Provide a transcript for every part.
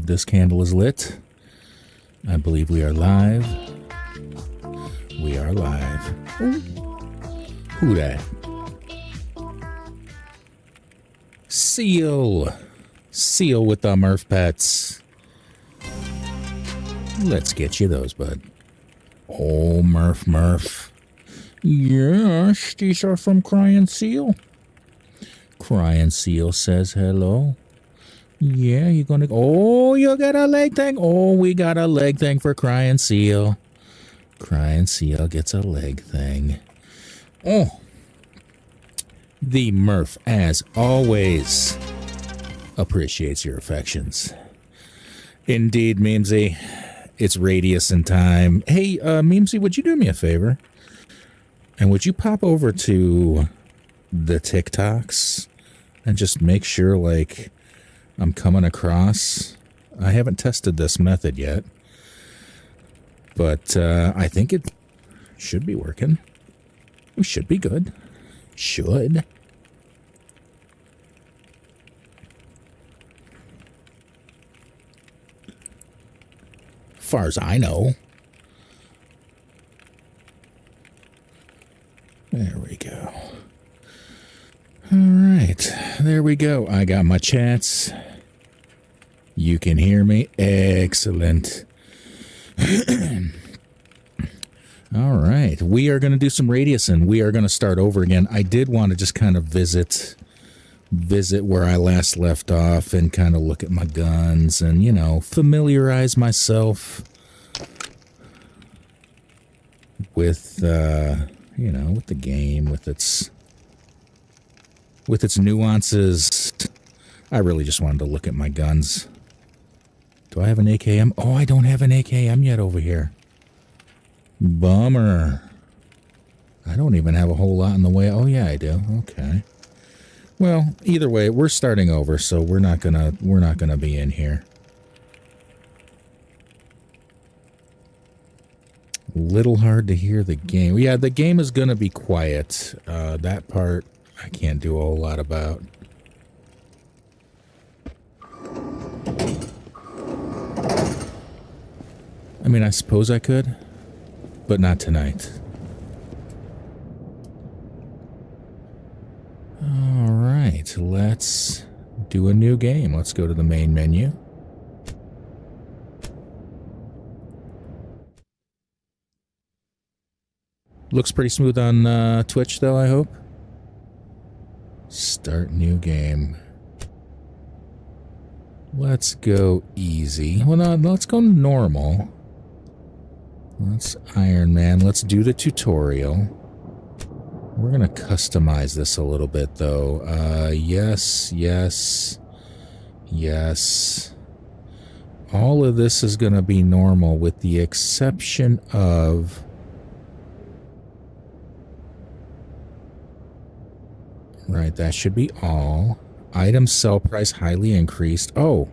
this candle is lit. I believe we are live. We are live. Who that? Seal. Seal with the Murph pets. Let's get you those, bud. Oh, Murph. Yes, these are from Crying Seal. Crying Seal says hello. Yeah, you're gonna... Oh, you got a leg thing? Oh, we got a leg thing for Crying Seal. Crying Seal gets a leg thing. Oh. The Murph, as always, appreciates your affections. Indeed, Memesy. It's Radius in time. Hey, Memesy, would you do me a favor? And would you pop over to the TikToks and just make sure, like, I'm coming across? I haven't tested this method yet, but I think it should be working. We should be good. Should. Far as I know. There we go. All right. There we go. I got my chats. You can hear me. Excellent. All right. We are going to do some Radiusin. We are going to start over again. I did want to just kind of visit where I last left off and kind of look at my guns and, you know, familiarize myself with, you know, with the game, with its nuances. I really just wanted to look at my guns. Do I have an AKM? Oh, I don't have an AKM yet over here. Bummer. I don't even have a whole lot in the way. Oh, yeah, I do. Okay. Well, either way, we're starting over, so we're not gonna be in here. Little hard to hear the game. Yeah, the game is gonna be quiet. That part I can't do a whole lot about. I mean, I suppose I could, but not tonight. All right, let's do a new game. Let's go to the main menu. Looks pretty smooth on Twitch, though, I hope. Start new game. Let's go easy. Well, no, let's go normal. Let's Iron Man. Let's do the tutorial. We're going to customize this a little bit, though. Yes. All of this is going to be normal with the exception of... Right, that should be all. Item sell price highly increased. Oh,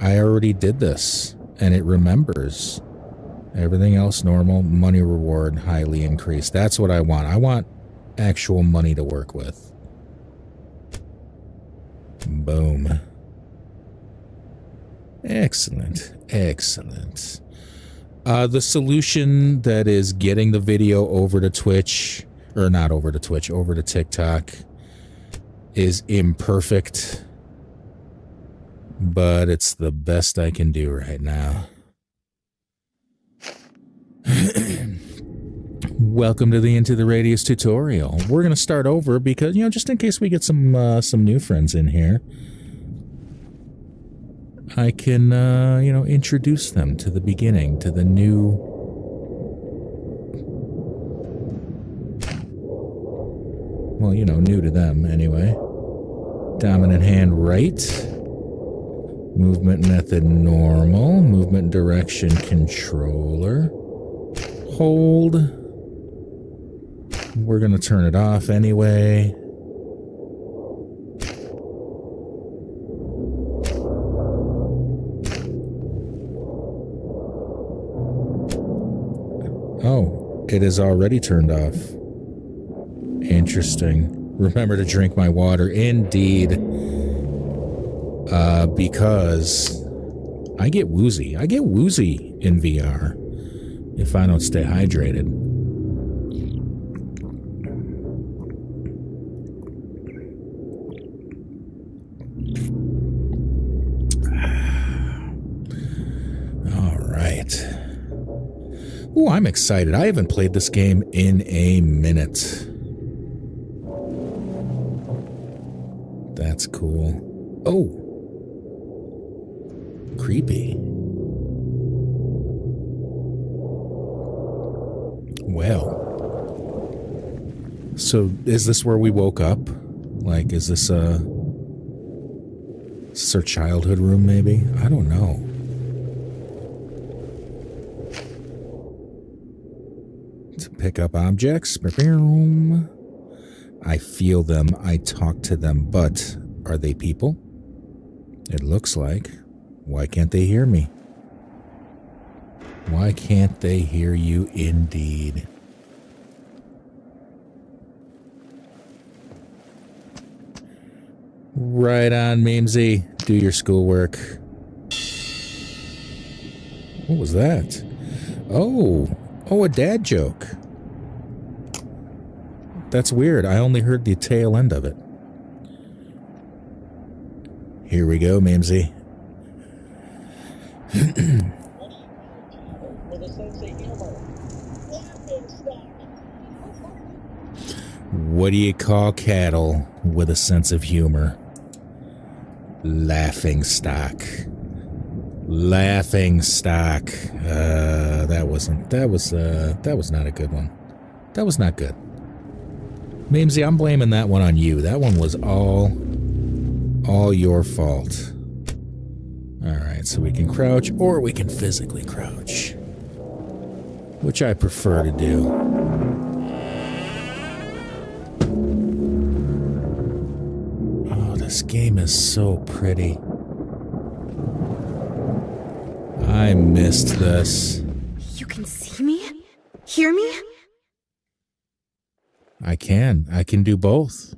I already did this, and it remembers. Everything else normal. Money reward highly increased. That's what I want. I want actual money to work with. Boom. Excellent. Excellent. The solution that is getting the video over to Twitch, or not over to Twitch, over to TikTok, is imperfect, but it's the best I can do right now. Welcome to the Into the Radius tutorial. We're going to start over because, you know, just in case we get some new friends in here, I can, you know, introduce them to the beginning, to the new... Well, you know, new to them anyway. Dominant hand right. Movement method normal. Movement direction controller. Hold. We're going to turn it off anyway. Oh, it is already turned off. Interesting. Remember to drink my water. Indeed. Because I get woozy. I get woozy in VR if I don't stay hydrated. Ooh, I'm excited. I haven't played this game in a minute. That's cool. Oh. Creepy. Well. So, is this where we woke up? Like, is this our childhood room, maybe? I don't know. To pick up objects. I feel them. I talk to them. But are they people? It looks like. Why can't they hear me? Why can't they hear you indeed? Right on, Memesy. Do your schoolwork. What was that? Oh, a dad joke. That's weird. I only heard the tail end of it. Here we go, Memesy. What do you call cattle with a sense of humor? Laughing stock. Laughing stock. That was not a good one. That was not good. Memesy, I'm blaming that one on you. That one was all your fault. Alright, so we can crouch, or we can physically crouch. Which I prefer to do. Oh, this game is so pretty. I missed this. You can see me? Hear me? I can do both.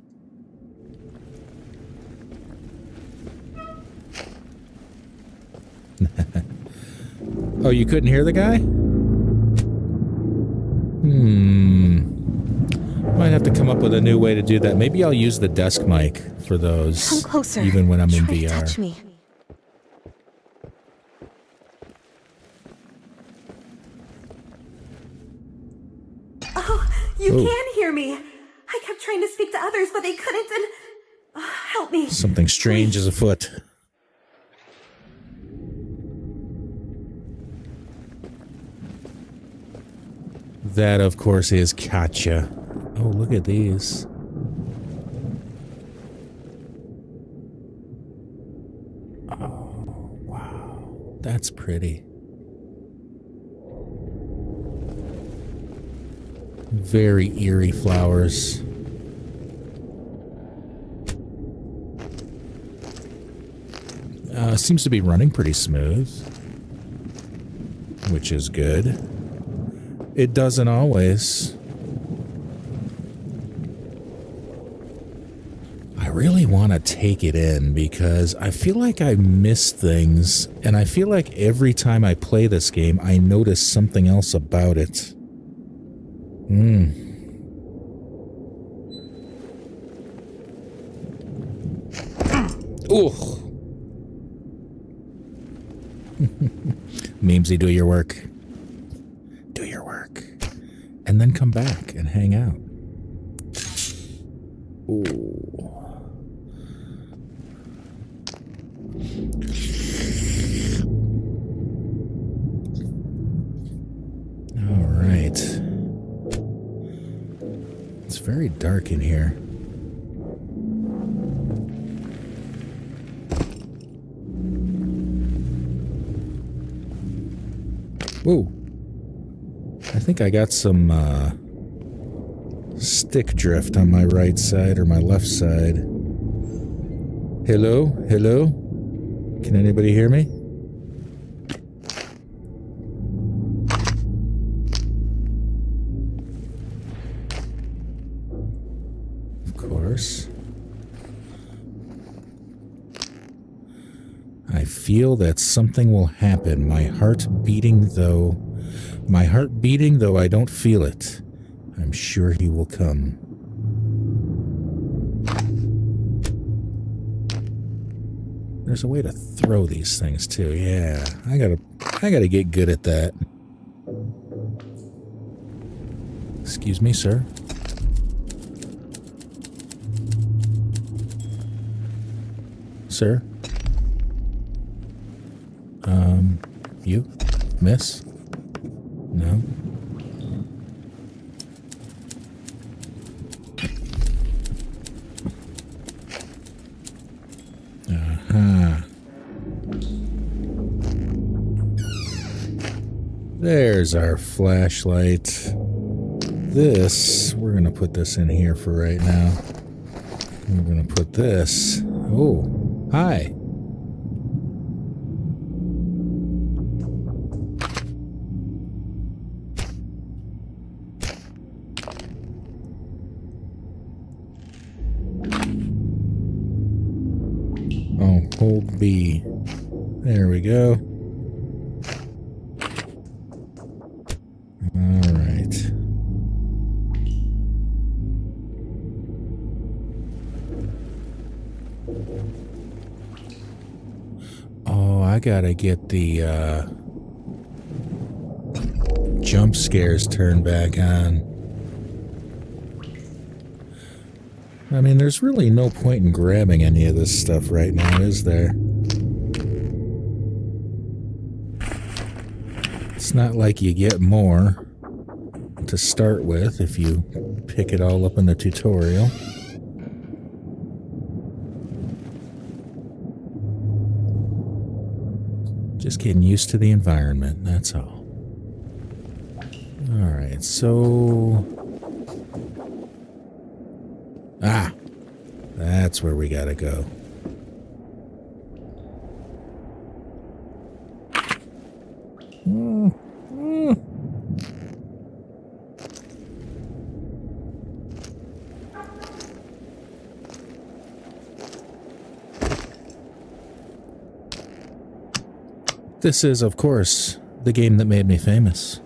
Oh, you couldn't hear the guy? Might have to come up with a new way to do that. Maybe I'll use the desk mic for those. Come closer. Even when I'm in Try to VR. touch me. Oh, you can hear me. I kept trying to speak to others, but they couldn't, and... help me. Something strange is afoot. That, of course, is Katya. Oh, look at these. Oh, wow. That's pretty. Very eerie flowers. Seems to be running pretty smooth. Which is good. It doesn't always. I really want to take it in because I feel like I missed things, and I feel like every time I play this game, I notice something else about it. Ugh. Memesy, do your work. Do your work. And then come back and hang out. Ooh. All right. It's very dark in here. Whoa. I think I got some stick drift on my right side or my left side. Hello? Hello? Can anybody hear me? Of course. I I feel that something will happen. My heart beating though I don't feel it. I'm sure he will come. There's a way to throw these things too. Yeah, I gotta get good at that. Excuse me, sir. Sir? You? Miss? No? Uh-huh. There's our flashlight. We're gonna put this in here for right now. We're gonna put this. Oh, hi. Oh, hold B. There we go. All right. Oh, I gotta get the jump scares turned back on. I mean, there's really no point in grabbing any of this stuff right now, is there? It's not like you get more to start with if you pick it all up in the tutorial. Just getting used to the environment, that's all. Alright, so... Ah! That's where we gotta go. This is, of course, the game that made me famous.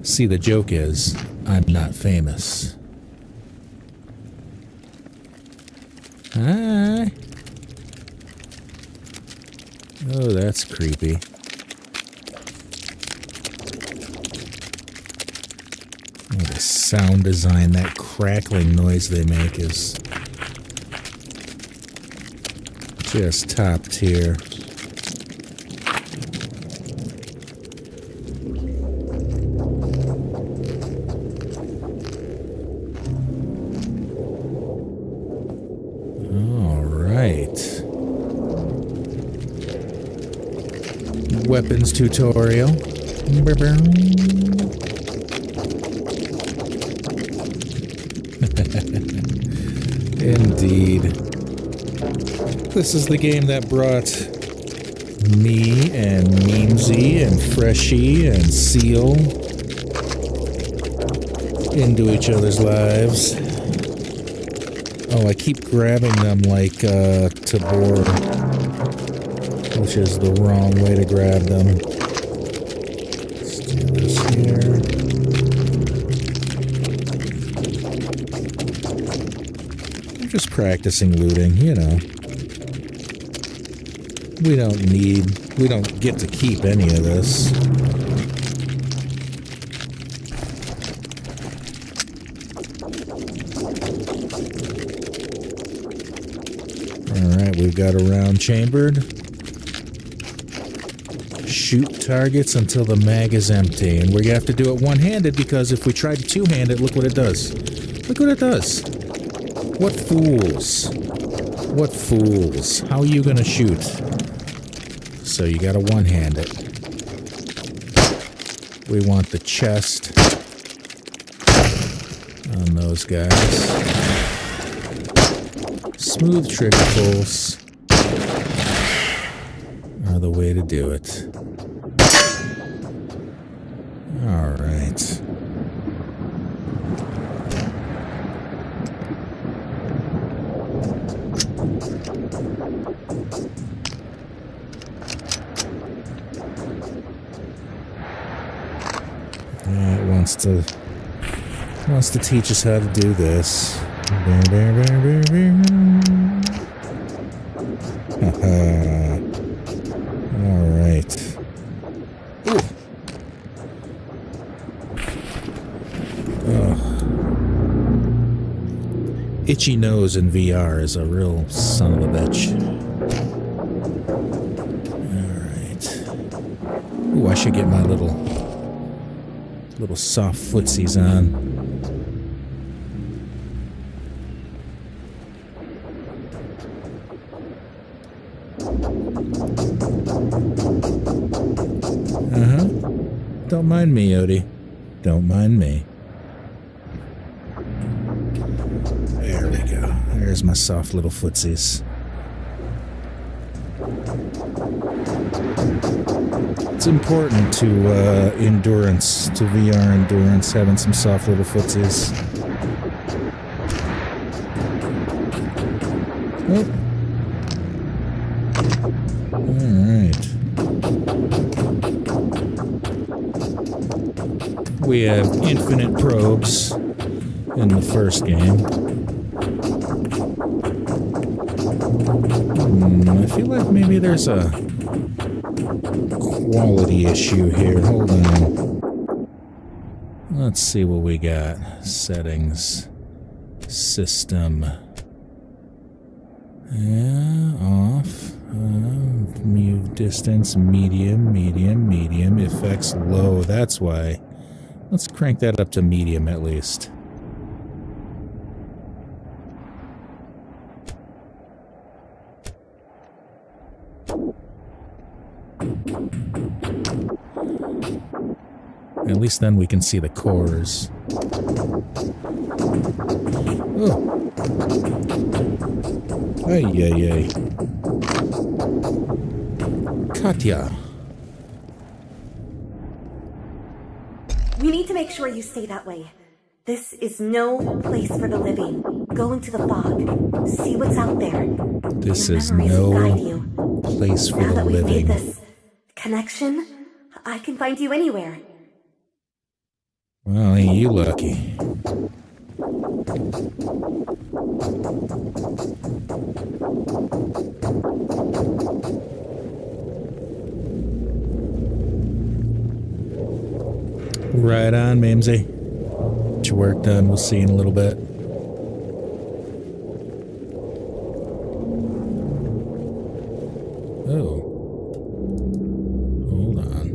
See, the joke is, I'm not famous. Hi. Oh, that's creepy. Oh, the sound design, that crackling noise they make is just top tier. All right. Weapons tutorial. Indeed. This is the game that brought me and Memesy and Freshie and Seal into each other's lives. Oh, I keep grabbing them like Tabor, which is the wrong way to grab them. Let's do this here. I'm just practicing looting, you know. We don't get to keep any of this. Alright, we've got a round chambered. Shoot targets until the mag is empty. And we have to do it one-handed because if we try to two-hand it, look what it does. Look what it does. What fools. What fools. How are you gonna shoot? So you gotta one-hand it. We want the chest on those guys. Smooth trigger pulls are the way to do it. Alright. wants to teach us how to do this. All right. Ooh. Itchy nose in VR is a real son of a bitch. Alright. Ooh, I should get my little soft footsies on. Don't mind me, Odie. Don't mind me. There we go. There's my soft little footsies. It's important to endurance, to VR endurance, having some soft little footsies. Oh. Alright. We have infinite probes in the first game. I feel like maybe there's a quality issue here. Hold on. Let's see what we got. Settings. System. Yeah, off. Mute distance, medium. Effects low. That's why. Let's crank that up to medium at least. At least then we can see the cores. Oh. Ay. Katya. We need to make sure you stay that way. This is no place for the living. Go into the fog. See what's out there. This Your is memories will guide no you. place for Now the that we've living. made this connection, I can find you anywhere. Well, ain't you lucky. Right on, Mimsy. Get your work done. We'll see you in a little bit. Oh. Hold on.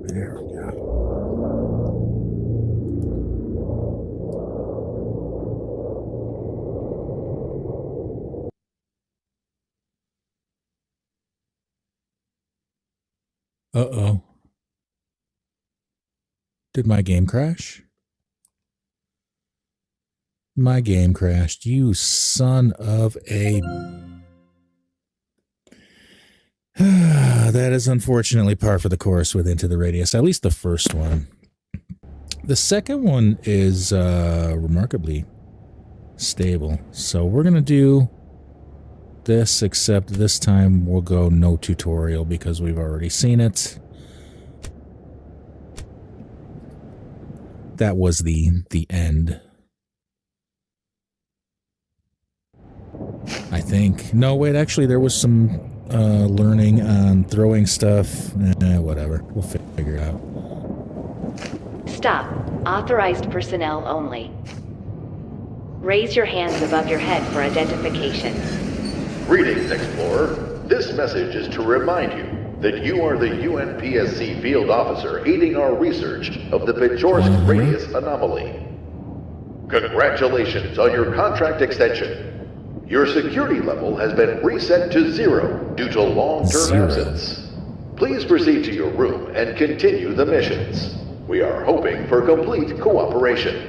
There we go. Uh-oh. Did my game crash? My game crashed. You son of a... That is unfortunately par for the course with Into the Radius. At least the first one. The second one is remarkably stable. So we're going to do this, except this time we'll go no tutorial because we've already seen it. That was the end. I think. No, wait, actually there was some learning on throwing stuff. Whatever. We'll figure it out. Stop. Authorized personnel only. Raise your hands above your head for identification. Greetings, Explorer. This message is to remind you that you are the UNPSC field officer aiding our research of the Pechorsk radius anomaly. Congratulations on your contract extension. Your security level has been reset to 0 due to long-term absence. Please proceed to your room and continue the missions. We are hoping for complete cooperation.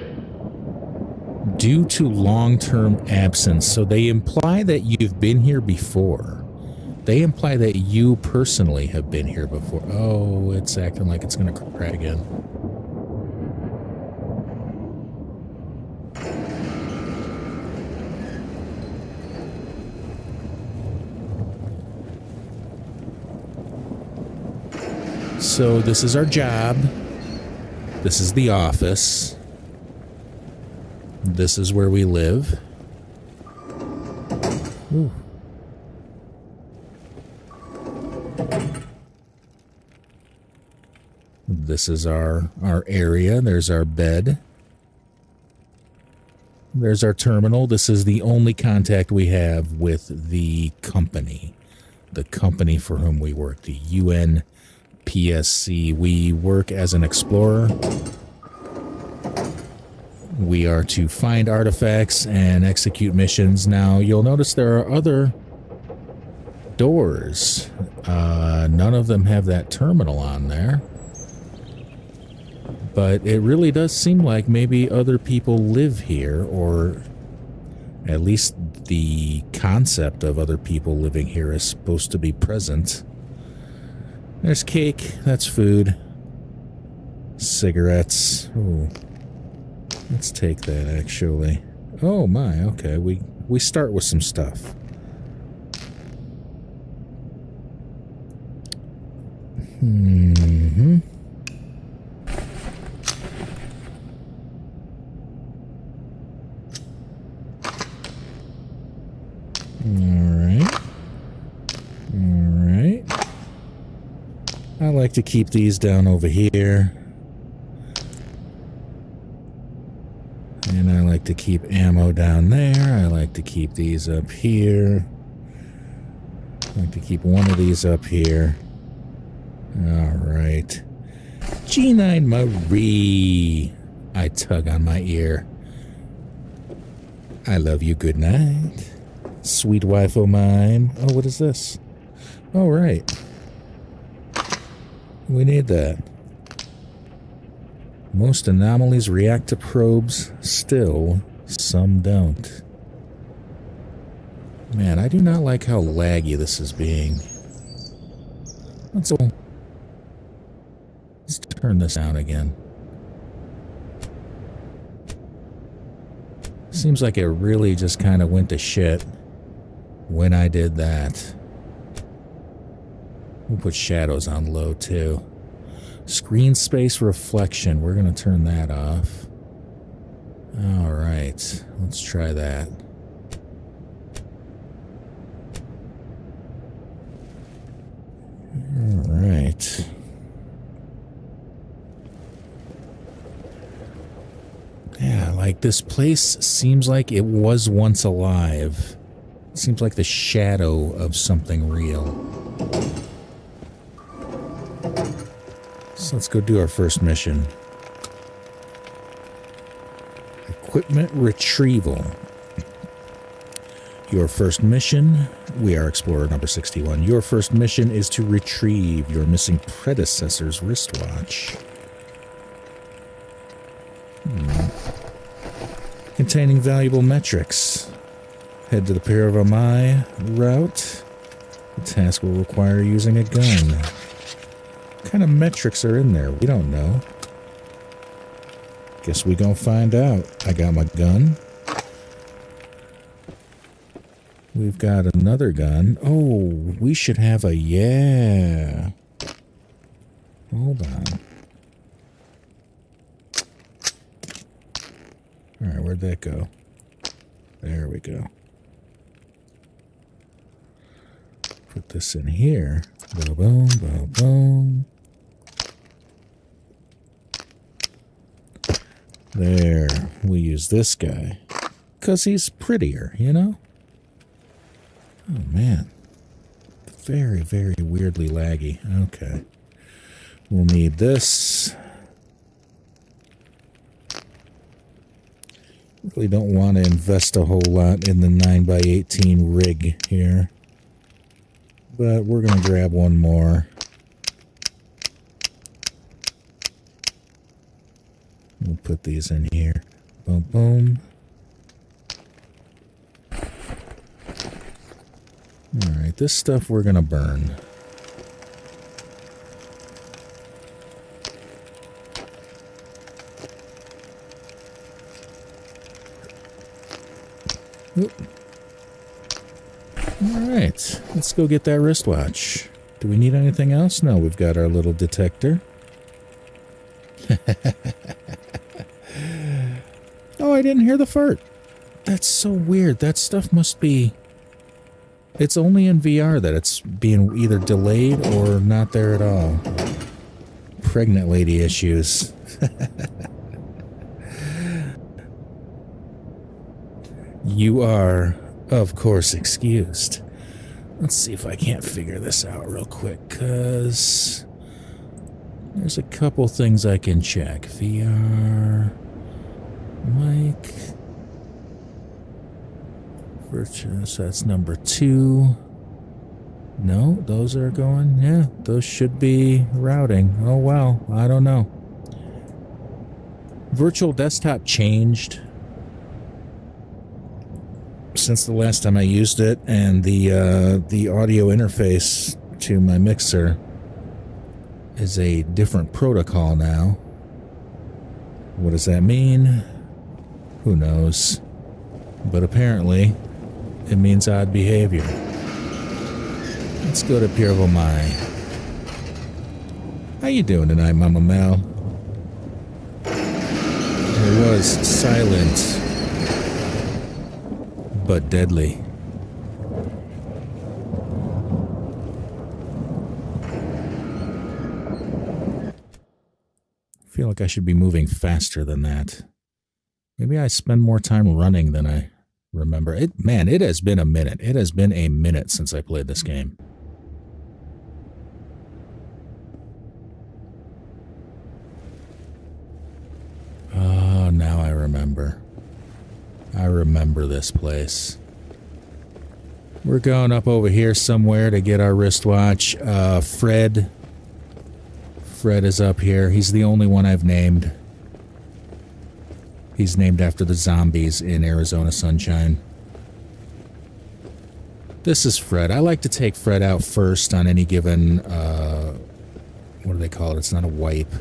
Due to long-term absence, so they imply that you've been here before. They imply that you personally have been here before. Oh, it's acting like it's going to crack again. So this is our job. This is the office. This is where we live. Ooh. This is our area. There's our bed. There's our terminal. This is the only contact we have with the company. The company for whom we work. The UNPSC. We work as an explorer. We are to find artifacts and execute missions. Now, you'll notice there are other doors. None of them have that terminal on there. But it really does seem like maybe other people live here, or at least the concept of other people living here is supposed to be present. There's cake. That's food. Cigarettes. Ooh. Let's take that, actually. Oh my, okay. We start with some stuff. Mm-hmm. Alright. I like to keep these down over here. And I like to keep ammo down there. I like to keep these up here. I like to keep one of these up here. Alright. G9 Marie. I tug on my ear. I love you, good night. Sweet wife o' mine. Oh, what is this? Oh, right. We need that. Most anomalies react to probes. Still, some don't. Man, I do not like how laggy this is being. Let's turn this down again. Seems like it really just kind of went to shit when I did that. We'll put shadows on low too. Screen space reflection. We're going to turn that off. Alright. Let's try that. Alright. Yeah, like this place seems like it was once alive. It seems like the shadow of something real. So let's go do our first mission. Equipment retrieval. Your first mission, we are Explorer number 61. Your first mission is to retrieve your missing predecessor's wristwatch. Containing valuable metrics. Head to the Paravamai route. The task will require using a gun. What kind of metrics are in there? We don't know. Guess we gonna find out. I got my gun. We've got another gun. Oh, we should have a... Yeah. Hold on. Alright, where'd that go? There we go. Put this in here. Boom, boom, boom, boom. There. We use this guy. Because he's prettier, you know? Oh, man. Very, very weirdly laggy. Okay. We'll need this. Really don't want to invest a whole lot in the 9x18 rig here. But we're going to grab one more. We'll put these in here. Boom, boom. Alright, this stuff we're going to burn. Alright, let's go get that wristwatch. Do we need anything else? No, we've got our little detector. Oh, I didn't hear the fart. That's so weird. That stuff must be... It's only in VR that it's being either delayed or not there at all. Pregnant lady issues. You are, of course, excused. Let's see if I can't figure this out real quick, because there's a couple things I can check. VR, mic, virtual, so that's number 2. No, those are going, yeah, those should be routing. Oh, well, I don't know. Virtual desktop changed since the last time I used it, and the audio interface to my mixer is a different protocol now. What does that mean? Who knows? But apparently, it means odd behavior. Let's go to Pierre Mai. How you doing tonight, Mama Mal? It was silent but deadly. I feel like I should be moving faster than that. Maybe I spend more time running than I remember. Man, it has been a minute. It has been a minute since I played this game. Oh, now I remember. I remember this place. We're going up over here somewhere to get our wristwatch. Fred. Fred is up here. He's the only one I've named. He's named after the zombies in Arizona Sunshine. This is Fred. I like to take Fred out first on any given, what do they call it? It's not a wipe.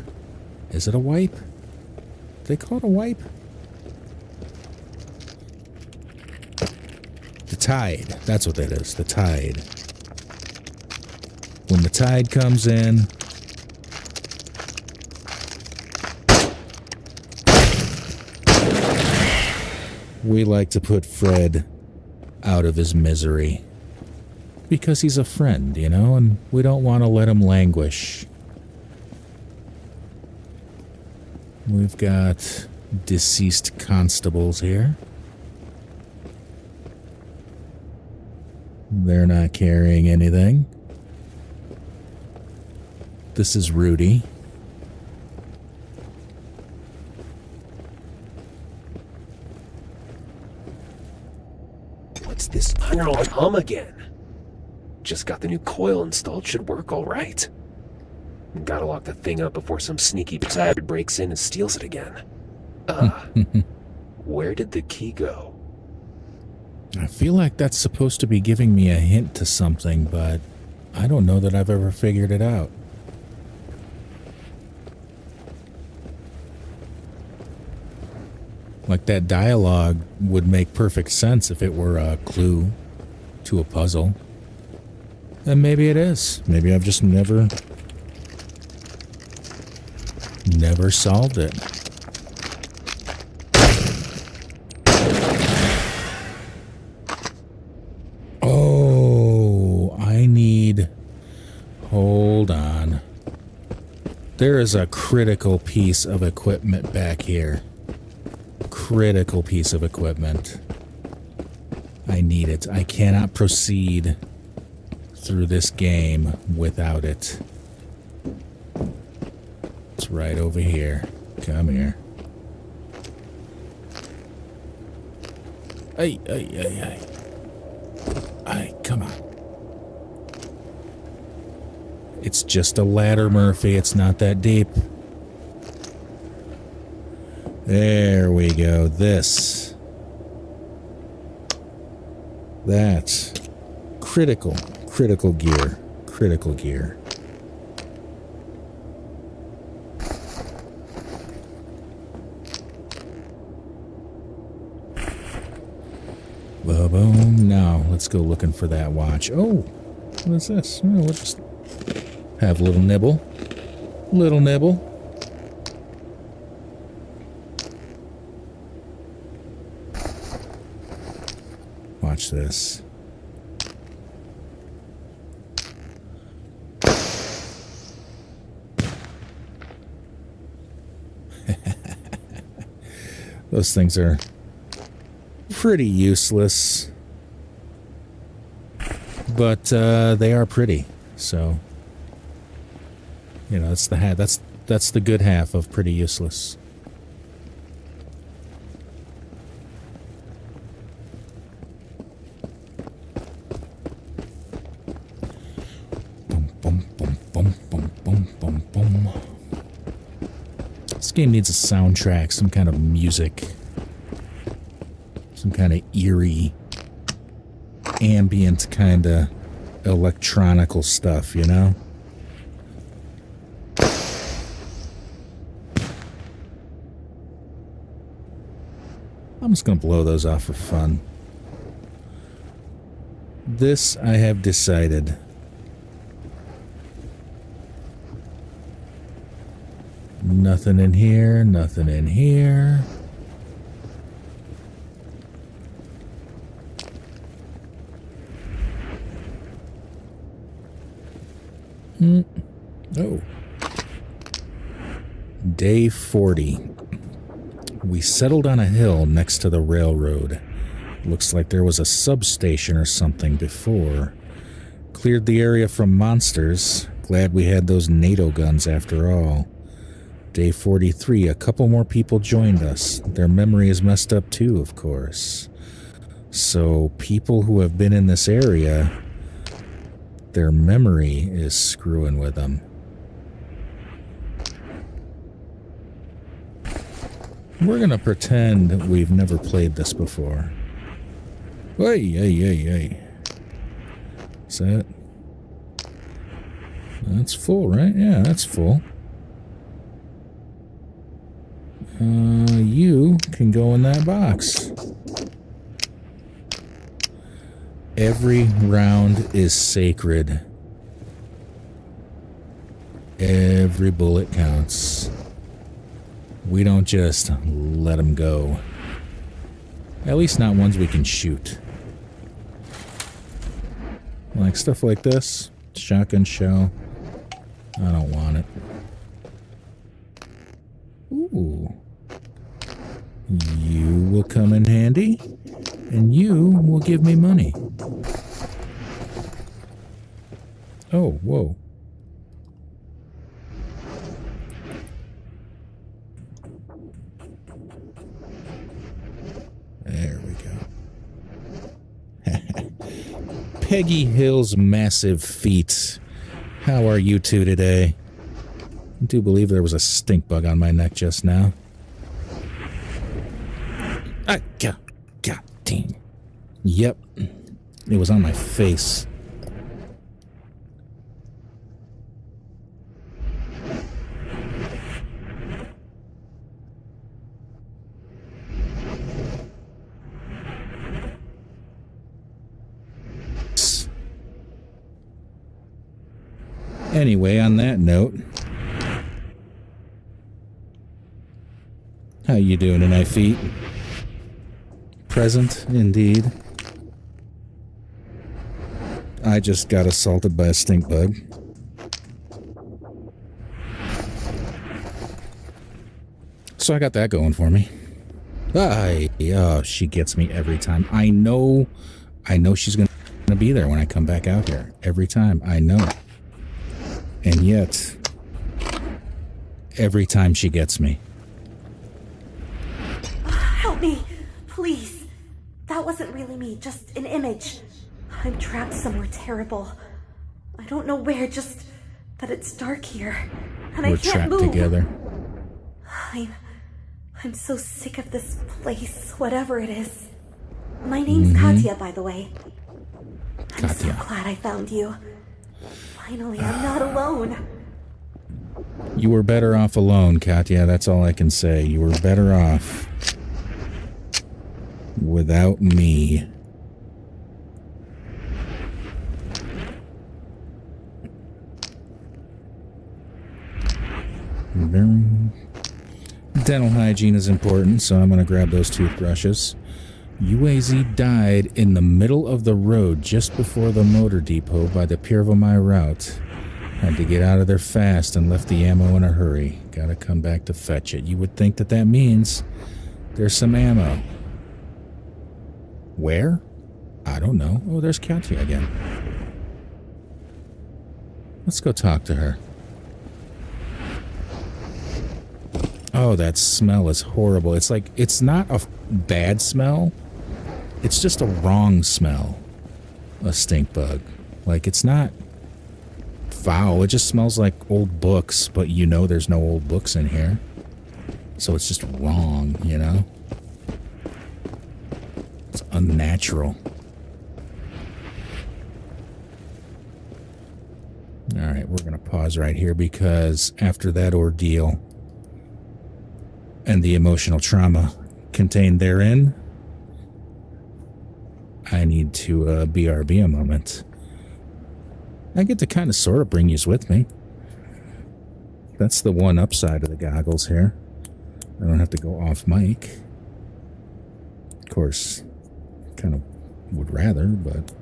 Is it a wipe? Do they call it a wipe? The tide. That's what that is. The tide. When the tide comes in... we like to put Fred out of his misery. Because he's a friend, you know, and we don't want to let him languish. We've got deceased constables here. They're not carrying anything. This is Rudy. What's this hum again? Just got the new coil installed, should work all right. Gotta lock the thing up before some sneaky bastard breaks in and steals it again. Where did the key go? I feel like that's supposed to be giving me a hint to something, but I don't know that I've ever figured it out. Like, that dialogue would make perfect sense if it were a clue to a puzzle. And maybe it is. Maybe I've just never solved it. Oh, I need... Hold on. There is a critical piece of equipment back here. Critical piece of equipment. I need it. I cannot proceed through this game without it. It's right over here. Come here. Hey, hey, hey, hey. Hey, come on. It's just a ladder, Murphy. It's not that deep. There we go. This. That's critical. Critical gear. Critical gear. Ba-boom. Now, let's go looking for that watch. Oh, what is this? Oh, we'll just Have a little nibble. Little nibble. Watch this. Those things are pretty useless, but they are pretty. So, you know, that's the that's the good half of pretty useless. Bum bum bum bum bum bum bum bum. This game needs a soundtrack, some kind of music, some kind of eerie, ambient kind of electronical stuff, you know? I'm just gonna blow those off for fun. This I have decided. Nothing in here, nothing in here. Oh. Day 40. We settled on a hill next to the railroad. Looks like there was a substation or something before. Cleared the area from monsters. Glad we had those NATO guns after all. Day 43, a couple more people joined us. Their memory is messed up too, of course. So, people who have been in this area, their memory is screwing with them. We're gonna pretend we've never played this before. Hey. Is that? That's full, right? Yeah, that's full. You can go in that box. Every round is sacred. Every bullet counts. We don't just let them go. At least not ones we can shoot. Like stuff like this. Shotgun shell. I don't want it. Ooh. You will come in handy, and you will give me money. Oh, whoa. There we go. Peggy Hill's massive feet. How are you two today? I do believe there was a stink bug on my neck just now. God dang. Yep. It was on my face. Anyway, on that note, how you doing tonight, feet? Present, indeed. I just got assaulted by a stink bug. So I got that going for me. Oh, she gets me every time. I know she's gonna be there when I come back out here. Every time, I know. And yet, every time she gets me. Help me, please. That wasn't really me, just an image. I'm trapped somewhere terrible. I don't know where, just that it's dark here. And We're I can't trapped move. together. I'm so sick of this place, whatever it is. My name's Katya, by the way. I'm so glad I found you. Finally, I'm not alone. You were better off alone, Katya. That's all I can say. You were better off without me. Dental hygiene is important, so I'm going to grab those toothbrushes. UAZ died in the middle of the road just before the motor depot by the Pirvomai route. Had to get out of there fast and left the ammo in a hurry. Gotta come back to fetch it. You would think that that means there's some ammo. Where? I don't know. Oh, there's Katya again. Let's go talk to her. Oh, that smell is horrible. It's like, it's not a bad smell. It's just a wrong smell. A stink bug. Like, it's not foul. It just smells like old books, but you know there's no old books in here. So it's just wrong, you know? It's unnatural. Alright, we're going to pause right here because after that ordeal and the emotional trauma contained therein, I need to BRB a moment. I get to kind of sort of bring yous with me. That's the one upside of the goggles here. I don't have to go off mic. Of course, kind of would rather, but...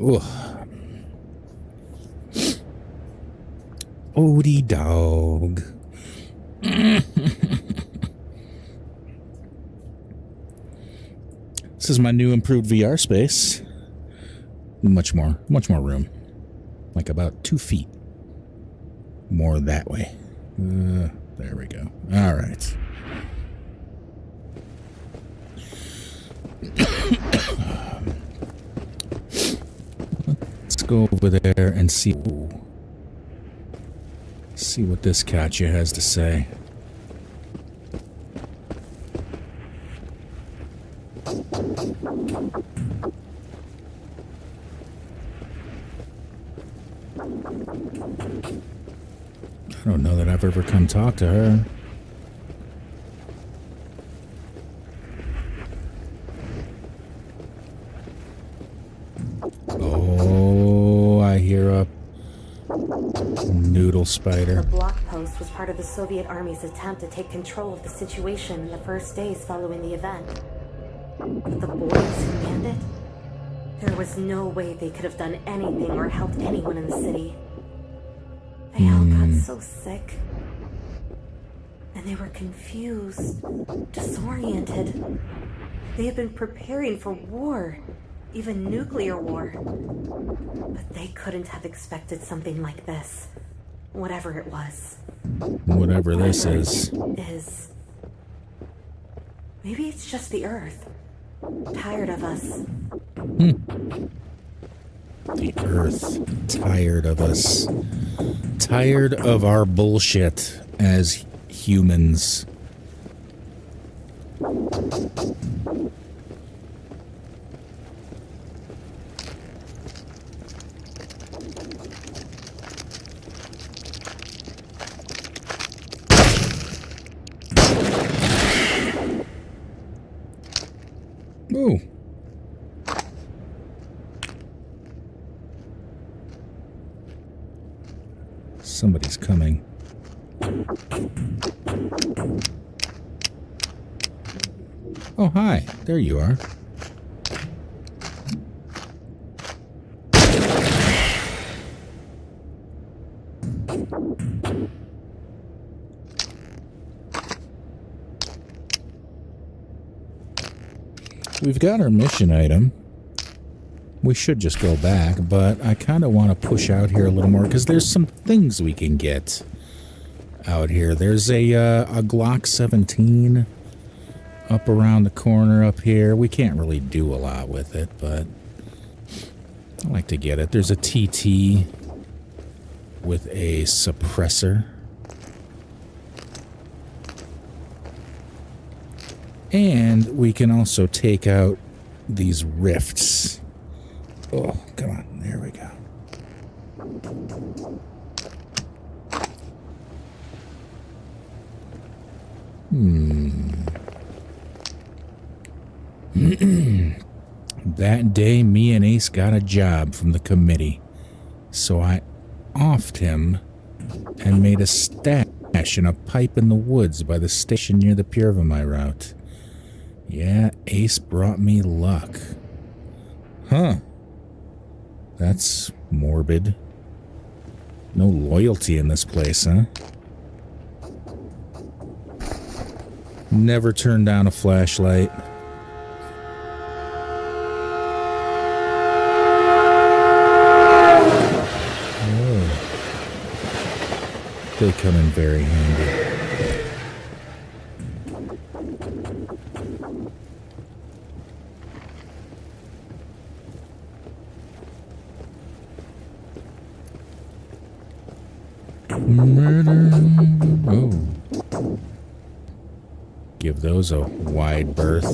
Ugh. Odie dog. This is my new improved VR space. Much more room. Like about 2 feet. More that way. There we go. All right. Let's go over there and see what this Katya has to say. I don't know that I've ever come talk to her. Oh, I hear a noodle spider. The block post was part of the Soviet Army's attempt to take control of the situation in the first days following the event. But the boys who manned it, there was no way they could have done anything or helped anyone in the city. They all got so sick. And they were confused, disoriented. They had been preparing for war, even nuclear war. But they couldn't have expected something like this. Whatever it was. Whatever this is. Maybe it's just the Earth. Tired of us. The Earth. Tired of us. Tired of our bullshit as humans. Ooh. Somebody's coming. Oh, hi. There you are. We've got our mission item. We should just go back, but I kind of want to push out here a little more because there's some things we can get out here. There's a Glock 17 up around the corner up here. We can't really do a lot with it, but I like to get it. There's a TT with a suppressor. And we can also take out these rifts. Oh, come on. There we go. That day, me and Ace got a job from the committee. So I offed him and made a stash in a pipe in the woods by the station near the Purvamai route. Yeah, Ace brought me luck. Huh. That's morbid. No loyalty in this place, huh? Never turn down a flashlight. They come in very handy. Murder. Oh. Give those a wide berth.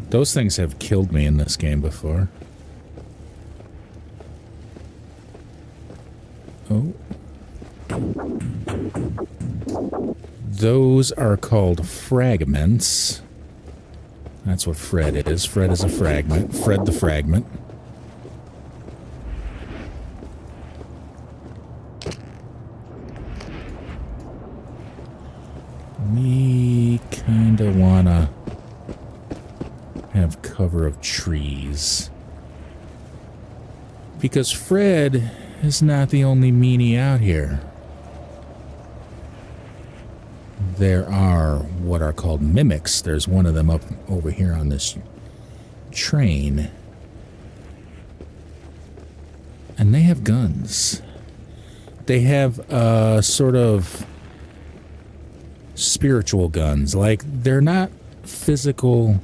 Those things have killed me in this game before. Oh. Those are called fragments. That's what Fred is. Fred is a fragment. Fred the fragment. We kinda wanna have cover of trees. Because Fred is not the only meanie out here. There are what are called mimics. There's one of them up over here on this train. And they have guns. They have sort of spiritual guns. Like, they're not physical.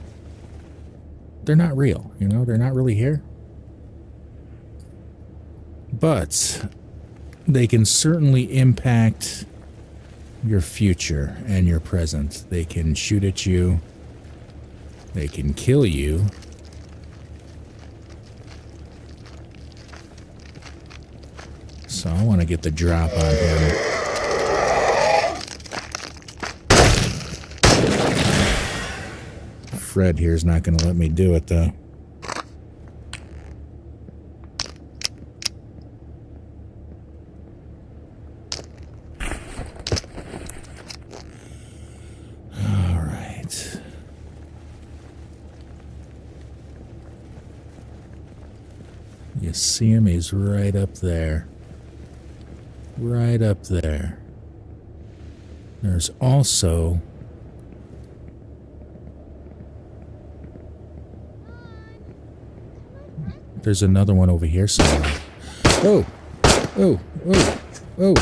They're not real, you know? They're not really here. But they can certainly impact your future and your present. They can shoot at you. They can kill you. So I want to get the drop on him. Fred here's not going to let me do it, though. You see him? He's right up there. Right up there. There's also... There's another one over here somewhere. Oh! Oh! Oh! Oh!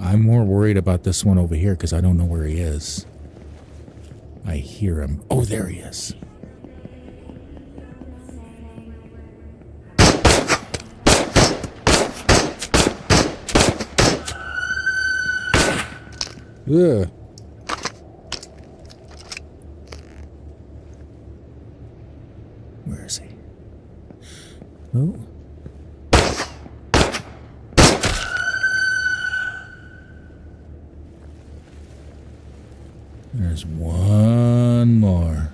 I'm more worried about this one over here because I don't know where he is. I hear him. Oh, there he is. Ugh. Where is he? Oh. There's one more.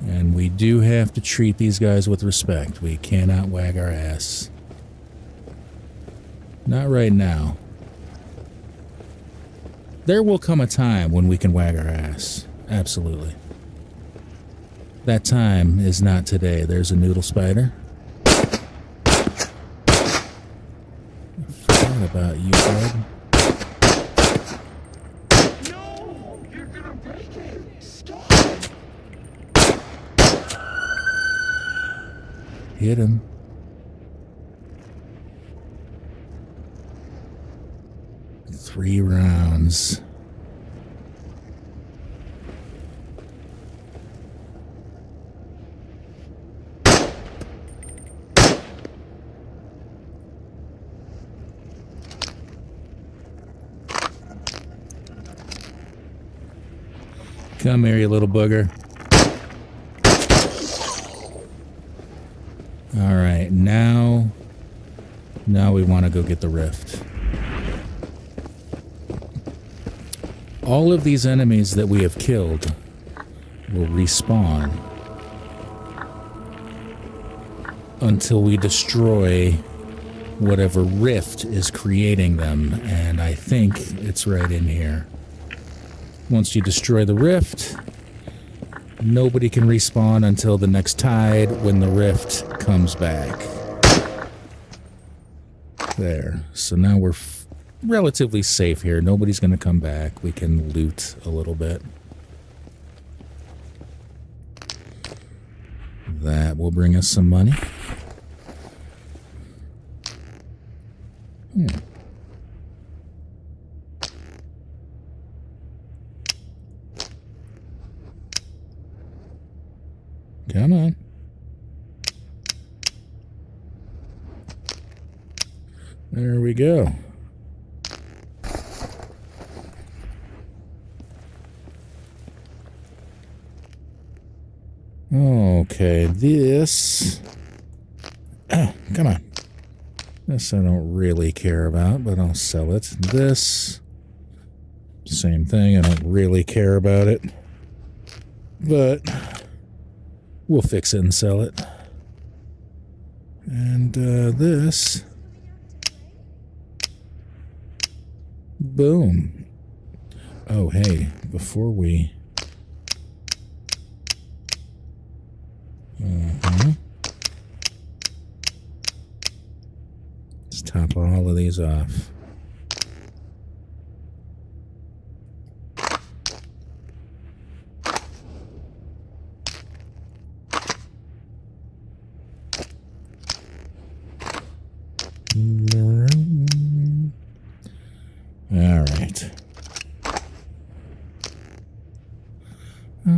And we do have to treat these guys with respect. We cannot wag our ass. Not right now. There will come a time when we can wag our ass. Absolutely. That time is not today. There's a noodle spider. I forgot about you, bud. No! You're gonna break it! Stop! Hit him. Three rounds. Come here, you little booger. Alright, now we want to go get the rift. All of these enemies that we have killed will respawn until we destroy whatever rift is creating them, and I think it's right in here. Once you destroy the rift, nobody can respawn until the next tide when the rift comes back. There. So now we're relatively safe here. Nobody's going to come back. We can loot a little bit. That will bring us some money. Come on. There we go. Okay, this... come on. This I don't really care about, but I'll sell it. This... same thing, I don't really care about it. But... we'll fix it and sell it. And, this... boom. Oh, hey, before we... let's top all of these off. All right.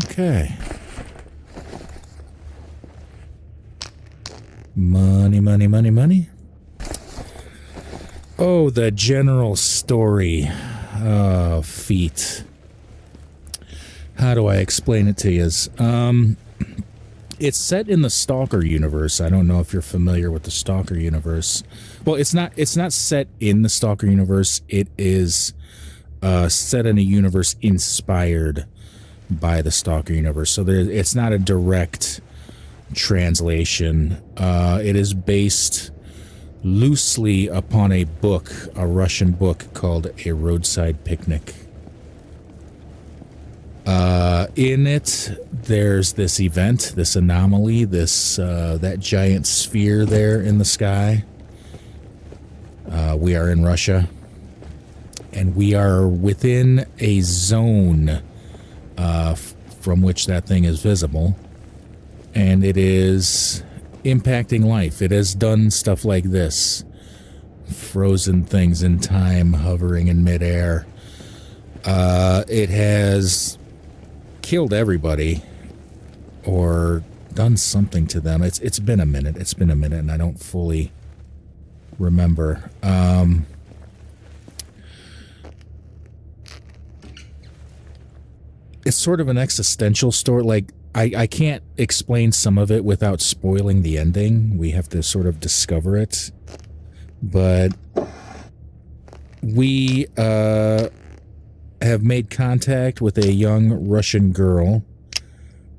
Okay. Money, money, money, money. Oh, the general story feat. How do I explain it to you? It's set in the Stalker universe. I don't know if you're familiar with the Stalker universe. Well, it's not set in the Stalker universe. It is set in a universe inspired by the Stalker universe. So it's not a direct translation. It is based loosely upon a book, a Russian book called A Roadside Picnic. In it, there's this event, this anomaly, that giant sphere there in the sky. We are in Russia, and we are within a zone from which that thing is visible, and it is impacting life. It has done stuff like this. Frozen things in time, hovering in midair. It has killed everybody or done something to them. It's been a minute. It's been a minute, and I don't fully remember. It's sort of an existential story. Like, I can't explain some of it without spoiling the ending. We have to sort of discover it. But we have made contact with a young Russian girl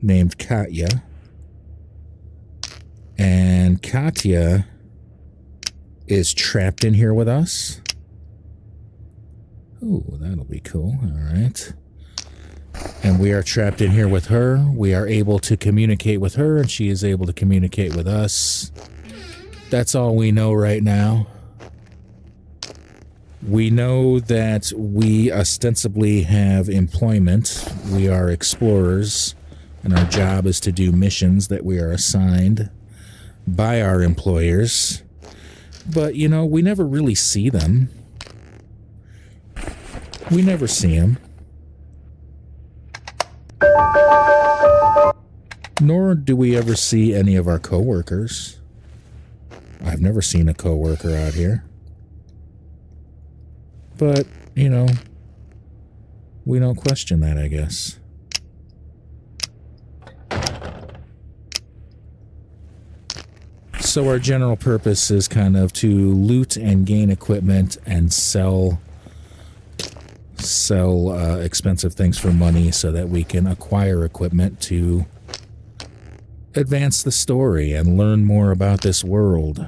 named Katya. And Katya is trapped in here with us. Ooh, that'll be cool. All right. And we are trapped in here with her. We are able to communicate with her, and she is able to communicate with us. That's all we know right now. We know that we ostensibly have employment. We are explorers, and our job is to do missions that we are assigned by our employers. But, you know, we never really see them. We never see them. Nor do we ever see any of our coworkers. I've never seen a coworker out here. But, you know, we don't question that, I guess. So our general purpose is kind of to loot and gain equipment and sell expensive things for money so that we can acquire equipment to advance the story and learn more about this world.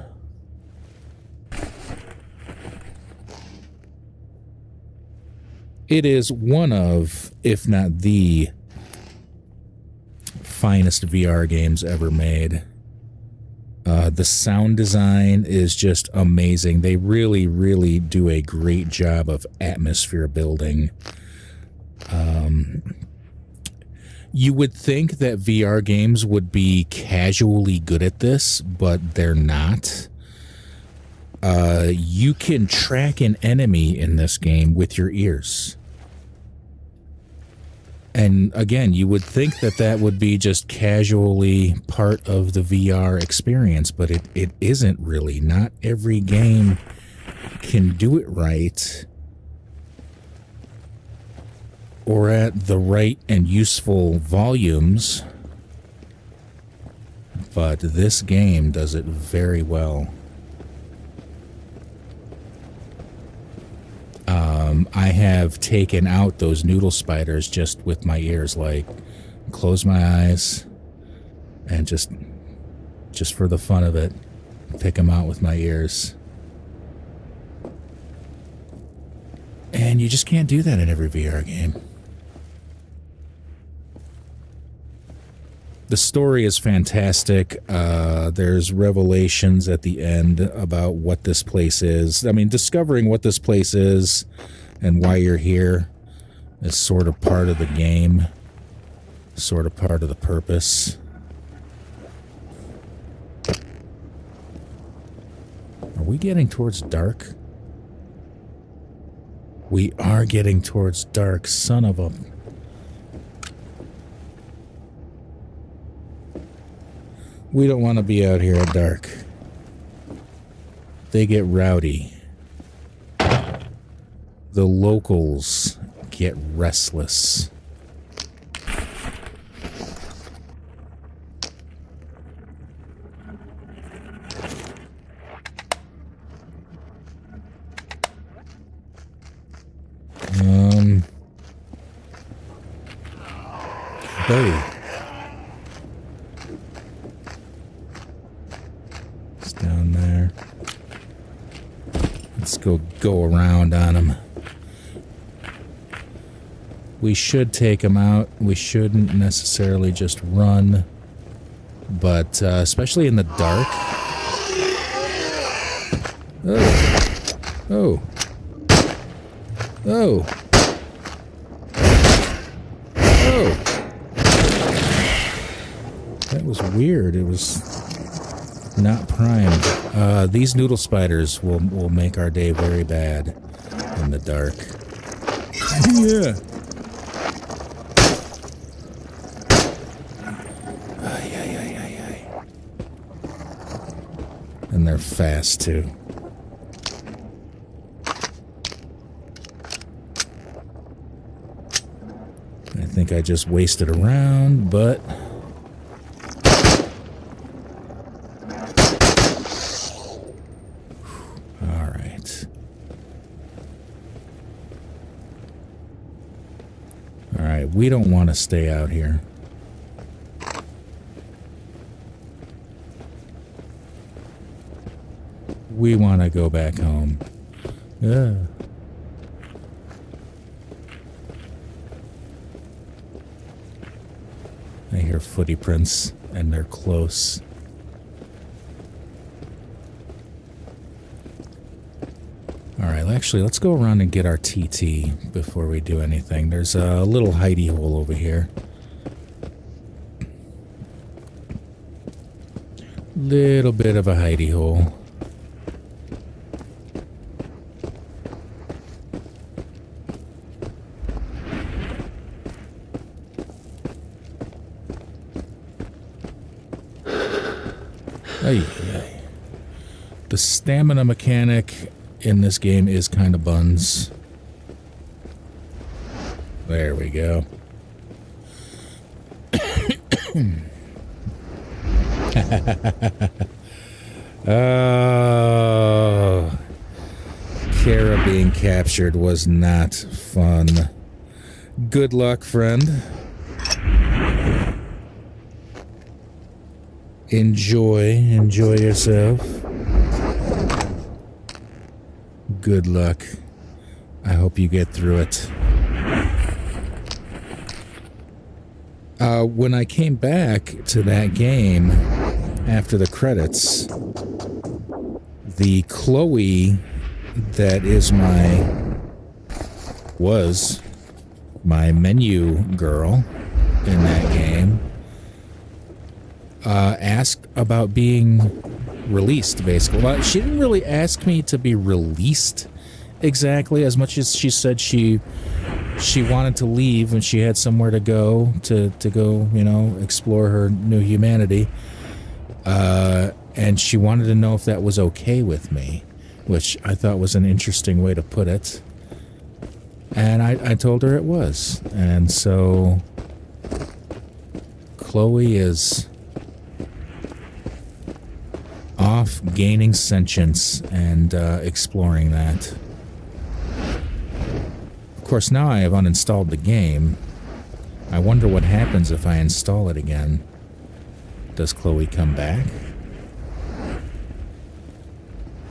It is one of, if not the finest VR games ever made. The sound design is just amazing. They really, really do a great job of atmosphere building. You would think that VR games would be casually good at this, but they're not. You can track an enemy in this game with your ears. And again, you would think that that would be just casually part of the VR experience, but it isn't really. Not every game can do it right or at the right and useful volumes, but this game does it very well. I have taken out those noodle spiders just with my ears, like close my eyes and just for the fun of it, pick them out with my ears. And you just can't do that in every VR game. The story is fantastic. There's revelations at the end about what this place is. I mean, discovering what this place is and why you're here is sort of part of the game, sort of part of the purpose. Are we getting towards dark? We are getting towards dark, son of a... We don't want to be out here at dark. They get rowdy. The locals get restless. Oh. It's down there. Let's go around on him. We should take him out. We shouldn't necessarily just run. But, especially in the dark. Oh. Oh. Oh. Oh. That was weird. It was not primed. These noodle spiders will make our day very bad in the dark. Yeah. And they're fast, too. I think I just wasted a round, but... Alright. Alright, we don't want to stay out here. We want to go back home. Yeah. I hear footy prints, and they're close. Alright, actually, let's go around and get our TT before we do anything. There's a little hidey hole over here. Little bit of a hidey hole. The stamina mechanic in this game is kind of buns. There we go. Oh, Kara being captured was not fun. Good luck, friend. Enjoy yourself. Good luck. I hope you get through it. When I came back to that game after the credits, the Chloe that was my menu girl in that game asked about being released, basically. Well, she didn't really ask me to be released exactly, as much as she said she wanted to leave and she had somewhere to go, you know, explore her new humanity. And she wanted to know if that was okay with me, which I thought was an interesting way to put it. And I told her it was. And so Chloe is off gaining sentience and exploring that. Of course, now I have uninstalled the game. I wonder what happens if I install it again. Does Chloe come back?